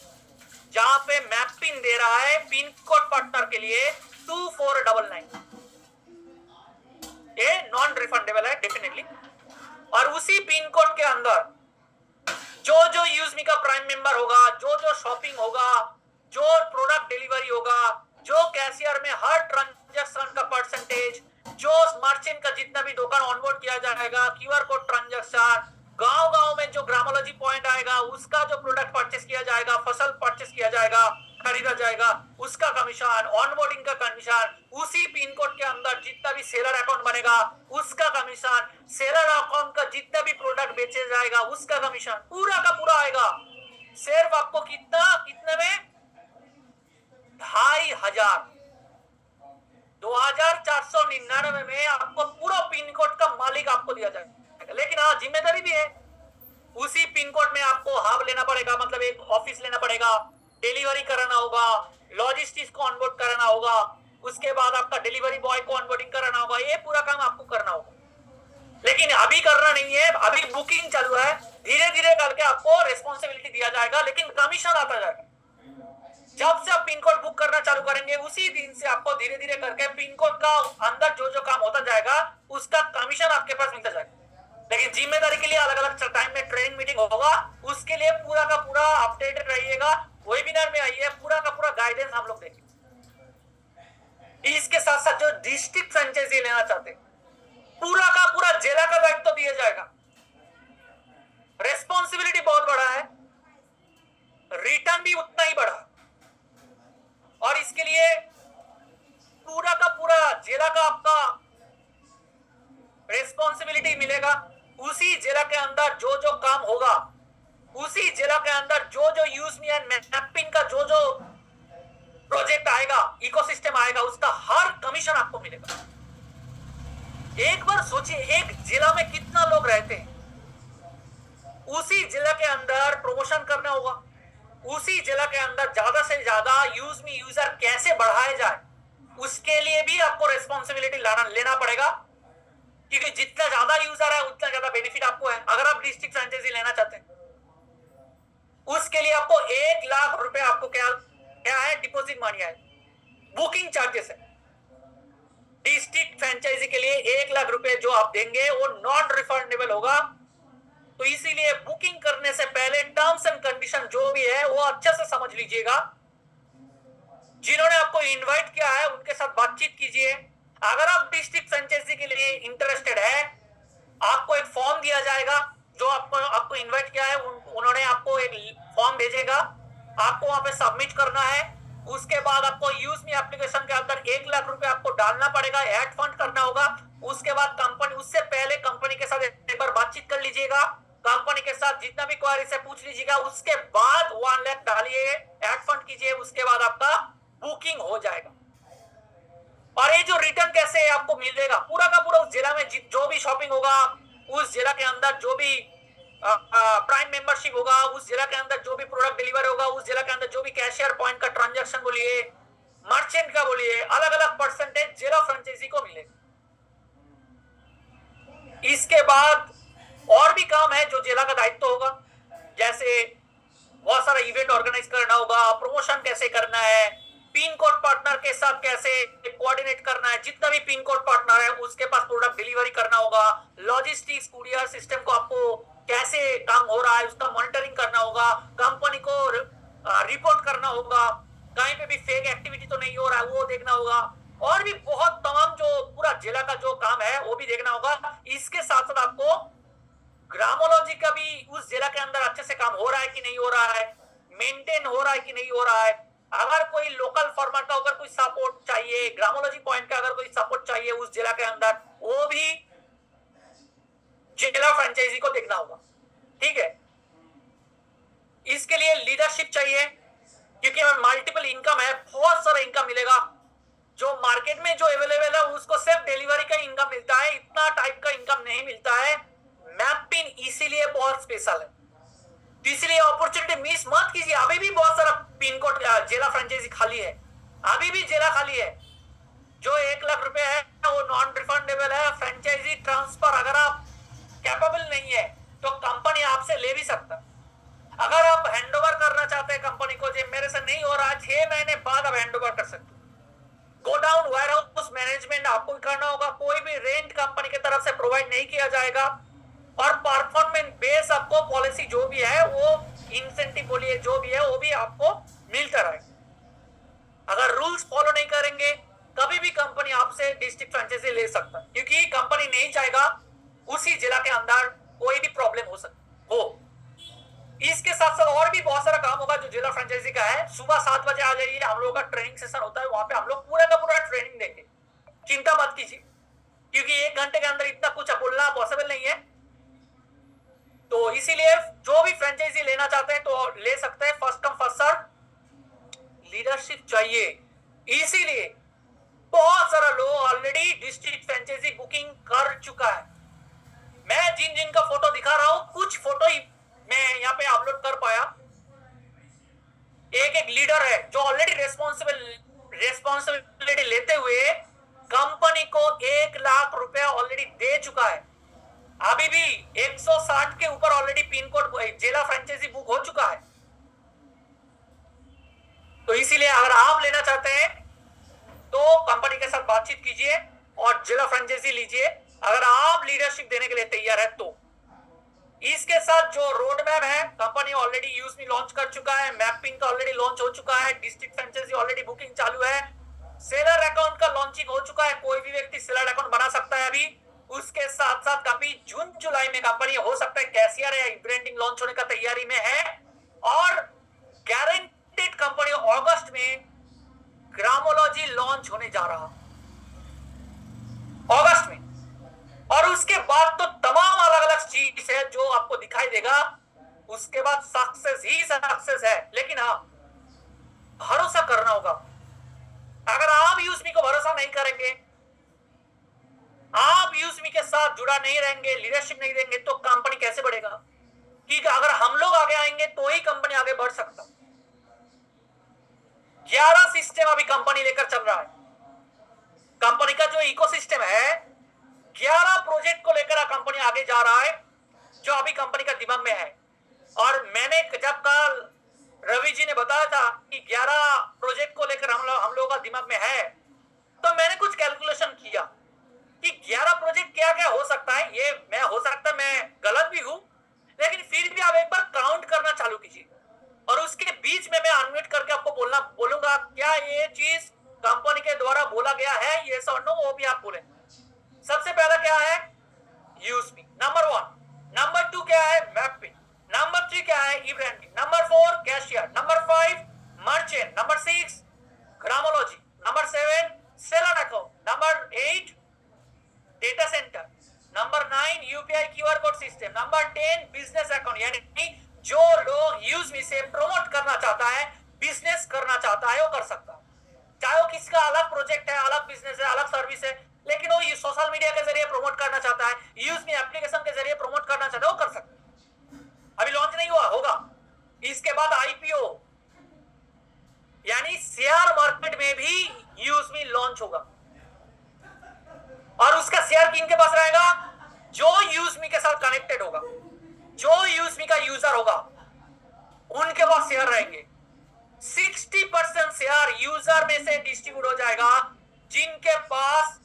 जहां पे मैपिन दे रहा है पिन कोड पार्टनर के लिए 2499। ये नॉन रिफंडेबल है डेफिनेटली। और उसी पिन कोड के अंदर जो जो यूज़मी का प्राइम मेंबर होगा, जो जो शॉपिंग होगा, जो प्रोडक्ट डिलीवरी होगा, जो कैशियर में हर ट्रांजैक्शन का परसेंटेज, जो मर्चेंट का जितना भी दुकान ऑनबोर्ड किया जाएगा, क्यूआर कोड ट्रांजैक्शन, गांव-गांव में जो ग्रामोलॉजी पॉइंट आएगा उसका जो प्रोडक्ट कमीशन, ऑनबोर्डिंग का कमीशन, उसी पिन कोड के अंदर जितना भी सेलर अकाउंट बनेगा उसका कमीशन, सेलर अकाउंट का जितना भी प्रोडक्ट बेचे जाएगा उसका कमीशन, पूरा का पूरा आएगा। सिर्फ आपको कितने में 2500 2499 में आपको पूरा पिन कोड का मालिक आपको दिया जाएगा। लेकिन हाँ, जिम्मेदारी भी है। उसी पिन कोड में आपको हब लेना पड़ेगा, मतलब एक ऑफिस लेना पड़ेगा, डिलीवरी कराना होगा, लॉजिस्टिक्स को ऑनबोर्ड कराना होगा, उसके बाद आपका डिलीवरी बॉय को ऑनबोर्डिंग कराना होगा। ये पूरा काम आपको करना होगा, लेकिन अभी करना नहीं है, अभी बुकिंग चालू है। धीरे धीरे करके आपको रिस्पॉन्सिबिलिटी दिया जाएगा, लेकिन कमीशन आता जाएगा। जब से आप पिन कोड बुक करना चालू करेंगे उसी दिन से आपको धीरे धीरे करके पिन कोड का अंदर जो जो काम होता जाएगा उसका कमीशन आपके पास मिलता जाएगा। लेकिन जिम्मेदारी के लिए अलग अलग टाइम में ट्रेनिंग मीटिंग होगा, उसके लिए पूरा का पूरा अपडेटेड रहिएगा। वेबिनार में आइए, पूरा का पूरा गाइडेंस हम लोग देंगे। इसके साथ साथ जो डिस्ट्रिक्ट फ्रेंचाइजी लेना चाहते हैं, पूरा का पूरा जिला का दायित्व तो दिया जाएगा। रेस्पॉन्सिबिलिटी बहुत बड़ा है, रिटर्न भी उतना ही बड़ा, और इसके लिए पूरा का पूरा जिला का आपका रेस्पॉन्सिबिलिटी मिलेगा। उसी जिला के अंदर जो जो काम होगा, उसी जिला के अंदर जो जो यूज मी एंड मैपिंग का जो जो प्रोजेक्ट आएगा, इकोसिस्टम आएगा, उसका हर कमीशन आपको मिलेगा। एक बार सोचिए, एक जिला में कितना लोग रहते हैं, उसी जिला के अंदर प्रमोशन करना होगा, उसी जिला के अंदर ज्यादा से ज्यादा यूज मी यूजर कैसे बढ़ाया जाए, उसके लिए भी आपको रेस्पॉन्सिबिलिटी लेना पड़ेगा। क्योंकि जितना ज्यादा यूजर है उतना ज्यादा बेनिफिट आपको है। अगर आप डिस्ट्रिक्ट फ्रेंचाइजी लेना चाहते हैं, उसके लिए आपको 1 लाख रुपए आपको क्या है, डिपॉजिट मनी है, बुकिंग चार्जेस है। डिस्ट्रिक्ट फ्रेंचाइजी के लिए 1 लाख रुपए जो आप देंगे वो नॉन रिफंडेबल होगा। तो इसीलिए बुकिंग करने से पहले टर्म्स एंड कंडीशन जो भी है वो अच्छे से समझ लीजिएगा। जिन्होंने आपको इनवाइट किया है उनके साथ बातचीत कीजिए। अगर आप डिस्ट्रिक्ट फ्रेंचाइजी के लिए इंटरेस्टेड है, आपको एक फॉर्म दिया जाएगा। जो आपको इनवाइट किया है उन्होंने आपको एक फॉर्म भेजेगा, आपको वहां पे सबमिट करना है। उसके बाद आपको यूज मी एप्लीकेशन के अंदर 1 लाख रुपए आपको डालना पड़ेगा, ऐड फंड करना होगा। उसके बाद कंपनी, उससे पहले कंपनी के साथ एक बार बातचीत कर लीजिएगा, कंपनी के साथ जितना भी क्वारी से पूछ लीजिएगा। उसके बाद 1 लाख डालिए, ऐड फंड कीजिए, उसके बाद आपका बुकिंग हो जाएगा। और ये जो रिटर्न कैसे आपको मिलेगा, पूरा का पूरा उस जिला में जो भी शॉपिंग होगा, उस जिला के अंदर जो भी प्राइम मेंबरशिप होगा, उस जिला के अंदर जो भी प्रोडक्ट डिलीवर होगा, उस जिला के अंदर जो भी कैशियर पॉइंट का ट्रांजैक्शन बोलिए, मर्चेंट का बोलिए, अलग अलग परसेंटेज जिला फ्रेंचाइजी को मिलेगा। इसके बाद और भी काम है जो जिला का दायित्व होगा, जैसे बहुत सारा इवेंट ऑर्गेनाइज करना होगा, प्रमोशन कैसे करना है, पिन कोड पार्टनर के साथ कैसे कोऑर्डिनेट करना है, जितना भी पिन कोड पार्टनर है उसके पास प्रोडक्ट डिलीवरी करना होगा, लॉजिस्टिक्स कुरियर सिस्टम को आपको कैसे काम हो रहा है उसका मॉनिटरिंग करना होगा, कंपनी को रिपोर्ट करना होगा, कहीं पे भी फेक एक्टिविटी तो नहीं हो रहा है वो देखना होगा, और भी बहुत तमाम जो पूरा जिला का जो काम है वो भी देखना होगा। इसके साथ साथ आपको ग्रामोलॉजी का भी उस जिला के अंदर अच्छे से काम हो रहा है कि नहीं हो रहा है, मेंटेन हो रहा है कि नहीं हो रहा है। अगर कोई लोकल फार्मर का अगर कोई सपोर्ट चाहिए, ग्रामोलॉजी पॉइंट का अगर कोई सपोर्ट चाहिए उस जिला के अंदर, वो भी जिला फ्रेंचाइजी को देखना होगा। ठीक है, इसके लिए लीडरशिप चाहिए, क्योंकि मल्टीपल इनकम है, बहुत सारा इनकम मिलेगा। जो मार्केट में जो अवेलेबल है उसको सिर्फ डिलीवरी का इनकम मिलता है, इतना टाइप का इनकम नहीं मिलता है। मैपिंग इसीलिए बहुत स्पेशल है, इसलिए अपॉर्चुनिटी मिस मत कीजिए। अभी भी बहुत सारा पिन कोड जिला फ्रेंचाइजी खाली है, अभी भी जिला खाली है। जो 1 लाख रुपए है वो नॉन रिफंडेबल है। फ्रेंचाइजी ट्रांसफर अगर आप कैपेबल नहीं है तो कंपनी आपसे ले भी सकता। अगर आप हैंडओवर करना चाहते हैं कंपनी को, जो मेरे से नहीं हो रहा है, 6 महीने बाद आप हैंडओवर कर सकते। गोडाउन वेयरहाउस मैनेजमेंट आपको करना होगा, कोई भी रेंट कंपनी की तरफ से प्रोवाइड नहीं किया जाएगा। और परफॉर्मेंस बेस आपको पॉलिसी जो भी है वो इंसेंटिव बोलिए जो भी है वो भी आपको मिलता रहेगा। अगर रूल्स फॉलो नहीं करेंगे कभी भी कंपनी आपसे डिस्ट्रिक्ट फ्रेंचाइजी ले सकता है, क्योंकि कंपनी नहीं चाहेगा उसी जिला के अंदर कोई भी प्रॉब्लम हो सकती हो। इसके साथ साथ और भी बहुत सारा काम होगा जो जिला फ्रेंचाइजी का है। सुबह 7 बजे आ जाइए, हम लोगों का ट्रेनिंग सेशन होता है, वहां पे हम लोग पूरा का पूरा ट्रेनिंग देंगे, चिंता मत कीजिए, क्योंकि 1 घंटे के अंदर इतना कुछ बोलना पॉसिबल नहीं है। तो इसीलिए जो भी फ्रेंचाइजी लेना चाहते हैं तो ले सकते हैं, first come first serve, leadership चाहिए। इसीलिए बहुत सारा लोग ऑलरेडी डिस्ट्रिक्ट फ्रेंचाइजी बुकिंग कर चुका है। मैं जिन जिन का फोटो दिखा रहा हूं, कुछ फोटो ही मैं यहाँ पे अपलोड कर पाया। एक लीडर है जो ऑलरेडी रेस्पॉन्सिबिलिटी लेते हुए कंपनी को 1 लाख रुपया ऑलरेडी दे चुका है। अभी भी 160 के ऊपर ऑलरेडी पिन कोड जिला फ्रेंचाइजी बुक हो चुका है। तो इसीलिए अगर आप लेना चाहते हैं तो कंपनी के साथ बातचीत कीजिए और जिला फ्रेंचाइजी लीजिए, अगर आप लीडरशिप देने के लिए तैयार है तो। इसके साथ जो रोड मैप है, कंपनी ऑलरेडी यूज में लॉन्च कर चुका है, मैपिंग का ऑलरेडी लॉन्च हो चुका है, डिस्ट्रिक्ट फ्रेंचाइजी ऑलरेडी बुकिंग चालू है, सेलर अकाउंट का लॉन्चिंग हो चुका है, कोई भी व्यक्ति सेलर अकाउंट बना सकता है अभी। उसके साथ साथ कभी जून जुलाई में कंपनी हो सकता है कैशियर या ब्रांडिंग लॉन्च होने का तैयारी में है, और गारंटेड कंपनी अगस्त में ग्रामोलॉजी लॉन्च होने जा रहा अगस्त में। और उसके बाद तो तमाम अलग अलग चीज है जो आपको दिखाई देगा, उसके बाद सक्सेस ही सक्सेस है। लेकिन हाँ, भरोसा करना होगा। अगर आप यूजमी को भरोसा नहीं करेंगे, आप यूजमी के साथ जुड़ा नहीं रहेंगे, लीडरशिप नहीं देंगे, तो कंपनी कैसे बढ़ेगा? क्योंकि अगर हम लोग आगे आएंगे तो ही कंपनी आगे बढ़ सकता। 11 सिस्टम अभी कंपनी लेकर चल रहा है। कंपनी का जो इकोसिस्टम है, 11 प्रोजेक्ट को लेकर कंपनी आगे जा रहा है, जो अभी कंपनी का दिमाग में है। और मैंने जब कल रवि जी ने बताया था कि 11 प्रोजेक्ट को लेकर हम लोगों का दिमाग में है, तो मैंने कुछ कैलकुलेशन किया कि 11 प्रोजेक्ट क्या क्या हो सकता है। ये मैं हो सकता है मैं गलत भी हूं, लेकिन फिर भी आप एक बार काउंट करना चालू कीजिए, और उसके बीच में मैं अनम्यूट करके आपको बोलूंगा क्या ये चीज कंपनी के द्वारा बोला गया है, यस और नो, वो भी आप बोले। सबसे पहला क्या है? USP, number 1। नंबर 2 क्या है? मैपिंग। नंबर 3 क्या है? E branding. Number 4 cashier. Number 5 merchant. Number 6 ग्रामोलॉजी। Number 7 seller account. Number 8 data centre. Number 9 UPI QR code system. Number 10 business account. यानी जो लोग यूजमी से प्रमोट करना चाहता है, बिजनेस करना चाहता है, वो कर सकता है। चाहे वो किसका अलग प्रोजेक्ट है, अलग बिजनेस है, अलग सर्विस है, लेकिन वो सोशल मीडिया के जरिए प्रमोट करना चाहता है, यूजमी एप्लीकेशन के जरिए प्रमोट करना चाहता है, वो कर सकता है। अभी लॉन्च नहीं हुआ, होगा। इसके बाद आईपीओ, यानी शेयर मार्केट में भी यूजमी लॉन्च होगा। और उसका शेयर किन के पास रहेगा? जो यूजमी के साथ कनेक्टेड होगा, जो यूजमी का यूजर होगा, उनके पास शेयर रहेंगे। 60% शेयर यूजर में से डिस्ट्रीब्यूट हो जाएगा, जिनके पास,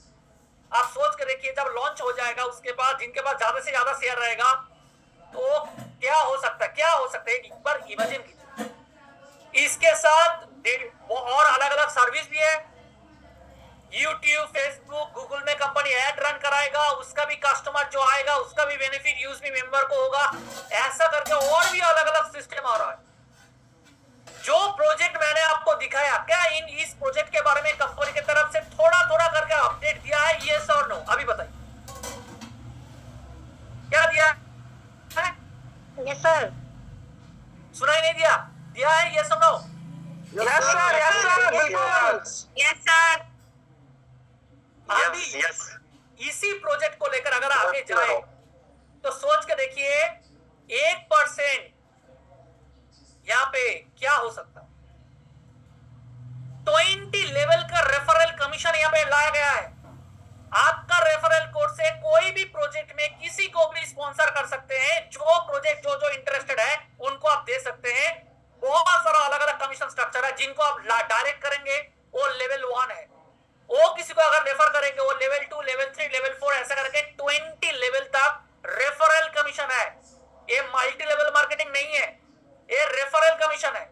आप सोच कर देखिए, जब लॉन्च हो जाएगा उसके बाद जिनके पास ज्यादा से ज्यादा शेयर रहेगा, तो क्या हो सकता है? क्या हो सकता है, एक बार इमेजिन कीजिए। इसके साथ और अलग अलग सर्विस भी है। यूट्यूब, फेसबुक, गूगल में कंपनी ऐड रन कराएगा, उसका भी कस्टमर जो आएगा उसका भी बेनिफिट यूजमी मेंबर को होगा। ऐसा करके और भी अलग अलग सिस्टम आ रहा है। जो प्रोजेक्ट मैंने आपको दिखाया, क्या इस प्रोजेक्ट के बारे में कंपनी की तरफ से थोड़ा थोड़ा करके अपडेट दिया है, यस और नो? अभी बताइए, क्या दिया है? Yes sir. सुनाई नहीं दिया? दिया है, यस और no? Yes sir, yes sir, बिल्कुल यस सर। अभी इसी प्रोजेक्ट को लेकर अगर आगे जाए तो सोच के देखिए, 1% यहाँ पे क्या हो सकता है? 20 लेवल का रेफरल कमीशन यहाँ पे लाया गया है। आपका रेफरल कोड से कोई भी प्रोजेक्ट में किसी को भी स्पॉन्सर कर सकते हैं। जो प्रोजेक्ट जो इंटरेस्टेड है उनको आप दे सकते हैं। बहुत सारा अलग अलग कमीशन स्ट्रक्चर है। जिनको आप डायरेक्ट करेंगे वो लेवल 1 है, वो किसी को अगर रेफर करेंगे वो लेवल 2, लेवल 3, लेवल 4 ऐसा करके 20 लेवल तक रेफरल कमीशन है। ये मल्टी लेवल मार्केटिंग नहीं है, ये रेफरल कमीशन है।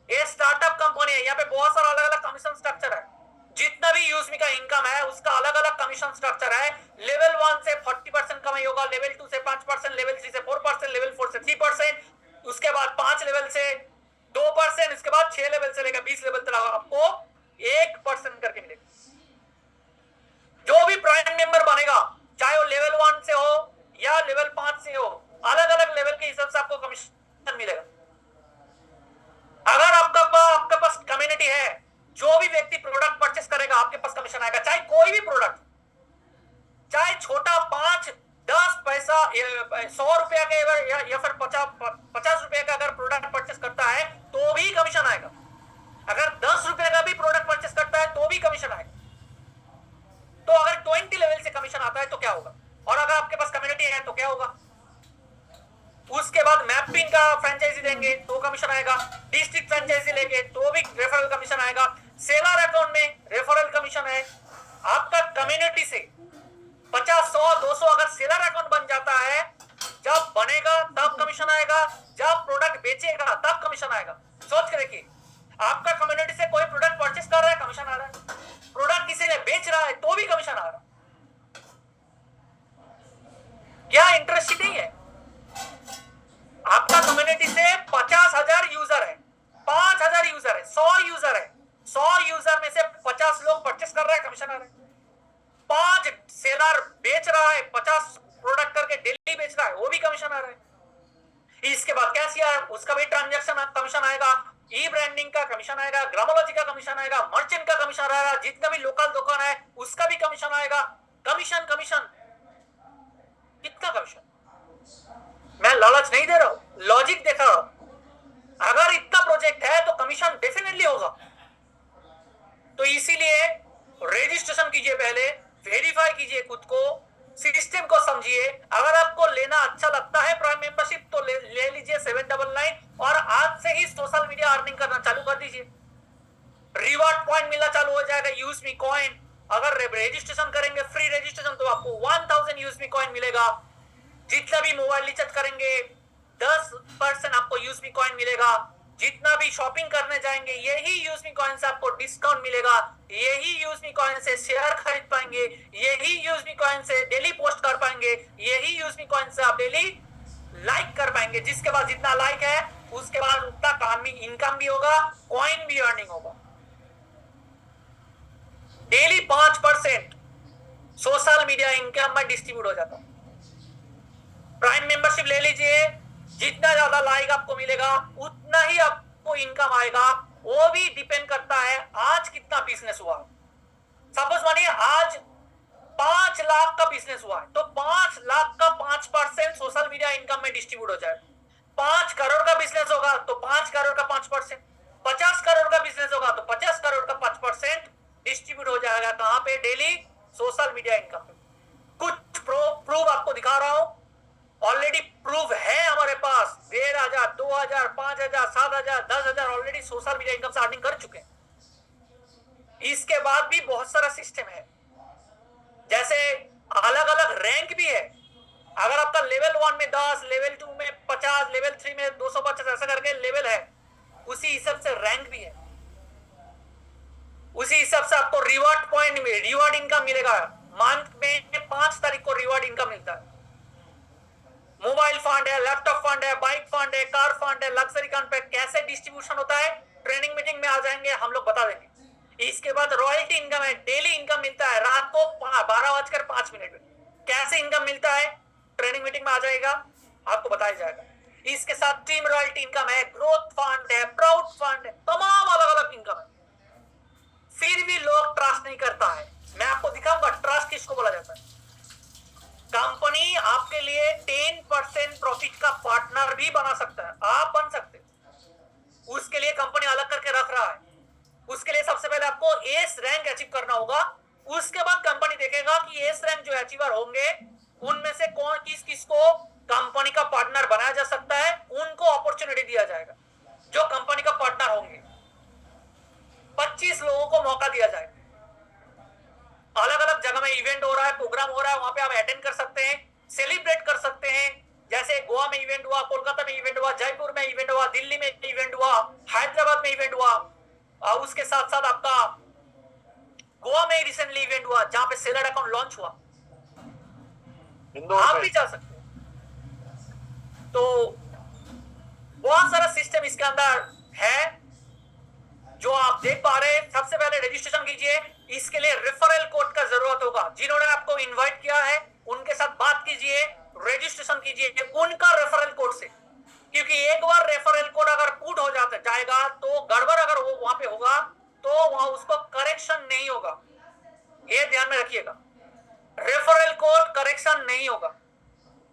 ये स्टार्टअप कंपनी है, यहाँ पे बहुत सारा अलग अलग कमीशन स्ट्रक्चर है। जितना भी यूजमी का इनकम है उसका अलग अलग कमीशन स्ट्रक्चर है। लेवल 1 से 40% कमाई होगा, लेवल 2 से 5%, लेवल 3 से 4%, लेवल 4 से 3%, उसके बाद 5 लेवल से 2%, इसके बाद 6 लेवल से लेकर 20 लेवल तक आपको 1% करके मिलेगा। जो भी प्राइम मेंबर बनेगा, चाहे वो लेवल 1 से हो या लेवल 5 से हो, अलग अलग लेवल के हिसाब से आपको कमीशन मिलेगा। अगर आपके पास कम्युनिटी है, जो भी व्यक्ति प्रोडक्ट परचेस करेगा आपके पास कमीशन आएगा, चाहे कोई भी प्रोडक्ट, चाहे छोटा 5-10 पैसा 100 रुपया के या फिर 50 रुपए का अगर प्रोडक्ट परचेस करता है तो भी कमीशन आएगा। अगर 10 रुपए का भी प्रोडक्ट परचेस करता है तो भी कमीशन आएगा। तो अगर 20 लेवल से कमीशन आता है तो क्या होगा, और अगर आपके पास कम्युनिटी है तो क्या होगा। उसके बाद मैपिंग का फ्रेंचाइजी देंगे तो कमीशन आएगा, डिस्ट्रिक्ट फ्रेंचाइजी लेंगे तो भी रेफरल कमीशन आएगा, सेलर अकाउंट में रेफरल कमीशन है। आपका कम्युनिटी से 50, 100, 200 अगर सेलर अकाउंट बन जाता है, जब बनेगा तब कमीशन आएगा, जब प्रोडक्ट बेचेगा तब कमीशन आएगा। सोच के देखिए, आपका कम्युनिटी से कोई प्रोडक्ट परचेस कर रहा है, कमीशन आ रहा है, प्रोडक्ट किसी ने बेच रहा है तो भी कमीशन आ रहा है। क्या इंटरेस्टिंग है। आपका कम्युनिटी से 50,000 यूजर है, 5,000 यूजर है, 100 यूजर है, 100 यूजर में से 50 लोग परचेस कर रहे हैं, कमीशन आ रहा है। 5 सेलर बेच रहा है, 50 प्रोडक्ट करके डेली बेच रहा है, वो भी कमीशन आ रहा है। इसके बाद कैशियर, उसका भी ट्रांजैक्शन कमीशन आएगा, ई ब्रांडिंग का कमीशन आएगा, ग्रामोलॉजी का कमीशन आएगा, मर्चेंट का कमीशन आएगा, जितना भी लोकल दुकान है उसका भी कमीशन आएगा। कमीशन कमीशन कितना कमीशन। मैं लालच नहीं दे रहा हूं, लॉजिक देखा रहा हूं। अगर इतना प्रोजेक्ट है तो कमीशन डेफिनेटली होगा। तो इसीलिए रजिस्ट्रेशन कीजिए, पहले वेरीफाई कीजिए खुद को, सिस्टम को समझिए। अगर आपको लेना अच्छा लगता है प्राइम मेंबरशिप तो ले लीजिए 799, और आज से ही सोशल मीडिया अर्निंग करना चालू कर दीजिए। रिवॉर्ड पॉइंट मिलना चालू हो जाएगा, यूज मी कॉइन। अगर रजिस्ट्रेशन करेंगे फ्री रजिस्ट्रेशन तो आपको 1000 यूज मी कॉइन मिलेगा। जितना भी मोबाइल रिचार्ज करेंगे 10% आपको यूज मी कॉइन मिलेगा। जितना भी शॉपिंग करने जाएंगे यही यूज मी कॉइन से आपको डिस्काउंट मिलेगा, यही यूज मी कॉइन से शेयर खरीद पाएंगे, यही यूज मी कॉइन से डेली पोस्ट कर पाएंगे, यही यूज मी कॉइन से आप डेली लाइक कर पाएंगे। जिसके बाद जितना लाइक है उसके बाद उतना काम भी, इनकम भी होगा, कॉइन भी अर्निंग होगा। डेली 5% सोशल मीडिया इनकम में डिस्ट्रीब्यूट हो जाता है। प्राइम मेंबरशिप ले लीजिए, जितना ज्यादा लाइक आपको मिलेगा उतना ही आपको इनकम आएगा। वो भी डिपेंड करता है आज कितना बिजनेस हुआ। सपोज मानिए आज 5 लाख का बिजनेस हुआ है तो 5 लाख का 5% सोशल मीडिया इनकम में डिस्ट्रीब्यूट हो जाएगा। 5 करोड़ का बिजनेस होगा तो 5 करोड़ का 5%, 50 करोड़ का बिजनेस होगा तो 50 करोड़ का 5% डिस्ट्रीब्यूट हो जाएगा। कहां पे? डेली सोशल मीडिया इनकम पे। कुछ प्रूफ आपको दिखा रहा हूं, ऑलरेडी प्रूफ है हमारे पास। 1,000, 2,000, 5,000, 7,000, 10,000 ऑलरेडी सोशल मीडिया इनकम से अर्निंग कर चुके हैं। इसके बाद भी बहुत सारा सिस्टम है, जैसे अलग अलग रैंक भी है। अगर आपका लेवल 1 में 10, लेवल 2 में 50, लेवल 3 में 250 ऐसा करके लेवल है, उसी हिसाब से रैंक भी है। उसी हिसाब से आपको रिवॉर्ड पॉइंट में रिवॉर्ड इनकम मिलेगा। मंथ में 5 तारीख को रिवॉर्ड इनकम मिलता है। मोबाइल फंड है, लैपटॉप फंड है, बाइक फंड है, कार फंड है, लग्जरी फंड पे कैसे डिस्ट्रीब्यूशन होता है ट्रेनिंग मीटिंग में आ जाएंगे, हम लोग बता देंगे। इसके बाद रॉयल्टी इनकम है, डेली इनकम मिलता है रात को 12:05 में। कैसे इनकम मिलता है ट्रेनिंग मीटिंग में आ जाएगा, आपको बताया जाएगा। इसके साथ टीम रॉयल्टी इनकम है, ग्रोथ फंड है, प्राउड फंड है, तमाम अलग अलग इनकम है। फिर भी लोग ट्रस्ट नहीं करता है। मैं आपको दिखाऊंगा ट्रस्ट किसको बोला जाता है। कंपनी आपके लिए 10% प्रॉफिट का पार्टनर भी बना सकता है, आप बन सकते हैं। उसके लिए कंपनी अलग करके रख रहा है। उसके लिए सबसे पहले आपको एस रैंक अचीव करना होगा। उसके बाद कंपनी देखेगा कि एस रैंक जो अचीवर होंगे उनमें से कौन किस किस को कंपनी का पार्टनर बनाया जा सकता है, उनको अपॉर्चुनिटी दिया जाएगा। जो कंपनी का पार्टनर होंगे 25 लोगों को मौका दिया जाएगा। अलग अलग जगह में इवेंट हो रहा है, प्रोग्राम हो रहा है, वहां पे आप अटेंड कर सकते हैं, सेलिब्रेट कर सकते हैं। जैसे गोवा में इवेंट हुआ, कोलकाता में इवेंट हुआ, जयपुर में इवेंट हुआ, दिल्ली में इवेंट हुआ, हैदराबाद में इवेंट हुआ, और उसके साथ साथ आपका गोवा में रिसेंटली इवेंट हुआ जहां पे सेलर अकाउंट लॉन्च हुआ। आप भी जा सकते हैं। तो बहुत सारा सिस्टम इसके अंदर है जो आप देख पा रहे हैं। सबसे पहले रजिस्ट्रेशन कीजिए, इसके लिए रेफरल कोड का जरूरत होगा। जिन्होंने आपको इनवाइट किया है उनके साथ बात कीजिए, रजिस्ट्रेशन कीजिए उनका रेफरल कोड से, क्योंकि एक बार रेफरल कोड अगर पुट हो जाएगा तो गड़बड़ अगर वो वहां पे होगा तो वहां उसको करेक्शन नहीं होगा। ये ध्यान में रखिएगा, रेफरल कोड करेक्शन नहीं होगा,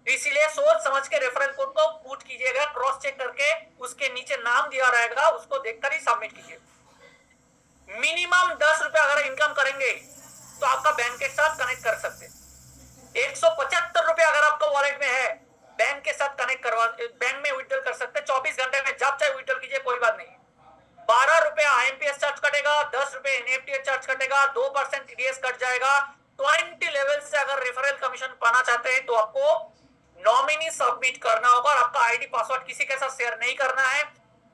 इसीलिए सोच समझ के रेफरल कोड को पुट कीजिएगा, क्रॉस चेक करके उसके नीचे नाम दिया रहेगा उसको देखकर ही सबमिट कीजिए। मिनिमम 10 रुपए अगर इनकम करेंगे तो आपका बैंक के साथ कनेक्ट कर सकते हैं। 175 रुपए अगर आपका वॉलेट में है बैंक के साथ कनेक्ट करवा, बैंक में विड्रॉल कर सकते हैं। 24 घंटे में जब चाहे विड्रॉल कीजिए, कोई बात नहीं। 12 रुपए IMPS चार्ज कटेगा, 10 रुपए NEFT चार्ज कटेगा, 2% TDS कट जाएगा। 20 लेवल से अगर रेफरल कमीशन पाना चाहते हैं तो आपको नॉमिनी सबमिट करना होगा और आपका आईडी पासवर्ड किसी के साथ शेयर नहीं करना है।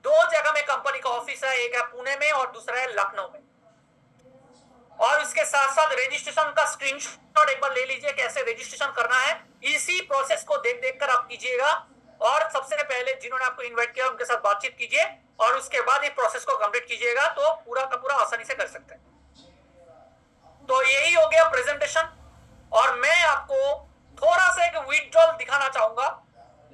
2 जगह में कंपनी का ऑफिस है, एक है पुणे में और दूसरा है लखनऊ में। और इसके साथ साथ रजिस्ट्रेशन का स्क्रीनशॉट एक बार ले लीजिए, कैसे रजिस्ट्रेशन करना है। इसी प्रोसेस को देख कर आप कीजिएगा और सबसे पहले जिन्होंने आपको इनवाइट किया उनके साथ बातचीत कीजिए और उसके बाद ये प्रोसेस को कंप्लीट कीजिएगा तो पूरा का पूरा आसानी से कर सकते हैं। तो यही हो गया प्रेजेंटेशन और मैं आपको थोड़ा सा एक विड्रॉल दिखाना चाहूंगा,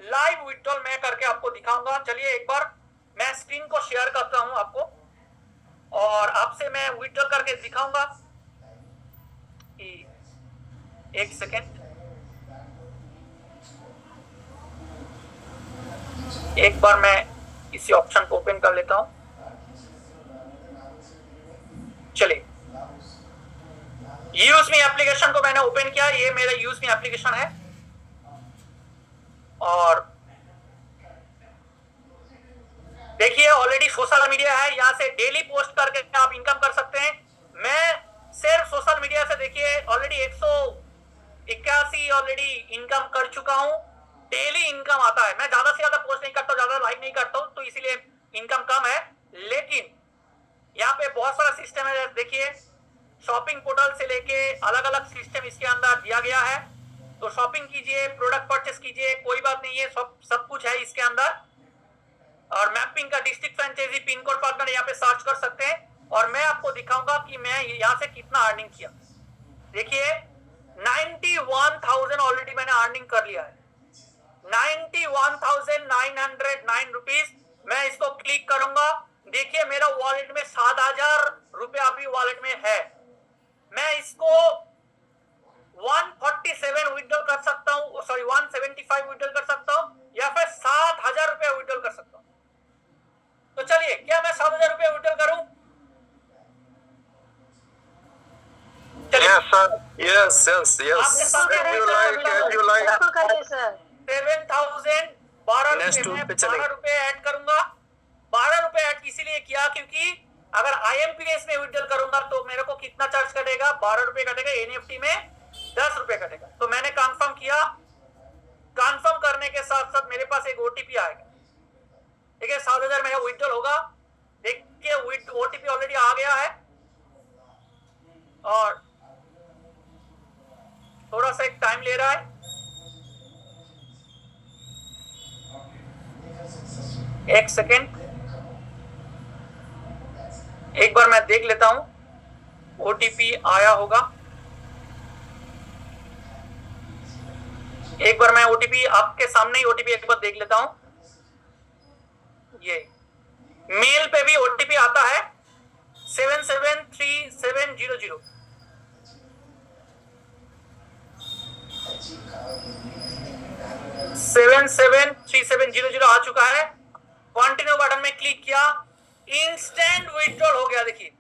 लाइव विड्रॉल मैं करके आपको दिखाऊंगा। चलिए एक बार मैं स्क्रीन को शेयर करता हूं आपको और आपसे मैं विड्रॉल करके दिखाऊंगा। एक सेकेंड, एक बार मैं इसी ऑप्शन को ओपन कर लेता हूं। चलिए, यूज मी एप्लीकेशन को मैंने ओपन किया, ये मेरा यूज मी एप्लीकेशन है और देखिए ऑलरेडी सोशल मीडिया है, यहां से डेली पोस्ट करके आप इनकम कर सकते हैं। मैं सिर्फ सोशल मीडिया से देखिए ऑलरेडी 181 ऑलरेडी इनकम कर चुका हूं। डेली इनकम आता है, मैं ज्यादा से ज्यादा पोस्ट नहीं करता हूं, ज्यादा लाइक नहीं करता हूं तो इसीलिए इनकम कम है, लेकिन यहाँ पे बहुत सारा सिस्टम है। देखिए शॉपिंग पोर्टल से लेके अलग अलग सिस्टम इसके अंदर दिया गया है, तो शॉपिंग कीजिए, प्रोडक्ट परचेस कीजिए, कोई बात नहीं है, सब कुछ है इसके अंदर। और मैपिंग का district franchise pin code partner यहाँ पे सर्च कर सकते हैं और मैं आपको दिखाऊंगा कि मैं यहाँ से कितना अर्निंग किया। देखिए 91,000 ऑलरेडी मैंने अर्निंग कर लिया है, 91,909 रुपीज। मैं इसको क्लिक करूंगा, देखिए मेरा वॉलेट में 7,000 रुपया अभी वॉलेट में है। मैं इसको 147 विड्रॉल कर सकता हूँ, सॉरी 175 विड्रॉल कर सकता हूँ या फिर 7,000 रुपया विड्रॉल कर सकता हूँ। तो चलिए, क्या मैं 7,000 रुपया विड्रॉल करूं? Yes, sir. Yes. आपके साथ As you like. 7,000 12 Next रुपए, मैं पे चलेंगे। 12 रुपए ऐड करूंगा। 12 रुपए ऐड इसीलिए किया क्योंकि अगर IMPS में विड्रॉल करूंगा तो मेरे को कितना चार्ज कटेगा? 12 रुपए कटेगा, NEFT में 10 रुपए कटेगा। तो मैंने कंफर्म किया, कंफर्म करने के साथ साथ मेरे पास एक OTP आएगा। देखिए 7,000 मेरा विड्रॉल होगा, देखिए OTP ऑलरेडी आ गया है और थोड़ा सा एक टाइम ले रहा है। एक सेकेंड, एक बार मैं देख लेता हूं OTP आया होगा। एक बार मैं OTP आपके सामने ही OTP एक बार देख लेता हूं। ये मेल पे भी OTP आता है 773700। सेवन 373700 आ चुका है। कंटिन्यू बटन में क्लिक किया, इंस्टेंट विड्रॉल हो गया। देखिए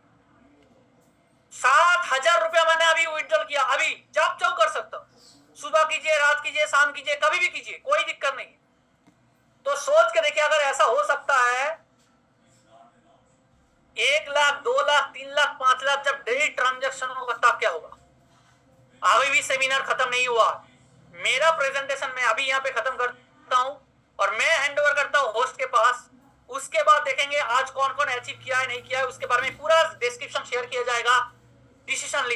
7,000 रुपया मैंने अभी विड्रॉल किया, अभी जब चाहो कर सकता हूं, सुबह कीजिए, रात कीजिए, शाम कीजिए, कभी भी कीजिए, कोई दिक्कत नहीं। तो सोच के देखिए अगर ऐसा हो सकता है 1 लाख, 2 लाख, 3 लाख, 5 लाख जब डेली ट्रांजैक्शन होगा तब क्या होगा? अभी भी सेमिनार खत्म नहीं हुआ, मेरा प्रेजेंटेशन मैं अभी यहाँ पे खत्म करता हूं और मैं हैंड ओवर करता हूं होस्ट के पास। उसके बाद देखेंगे आज कौन कौन अचीव किया है, नहीं किया है, उसके बारे में पूरा डिस्क्रिप्शन शेयर किया जाएगा, डिसीजन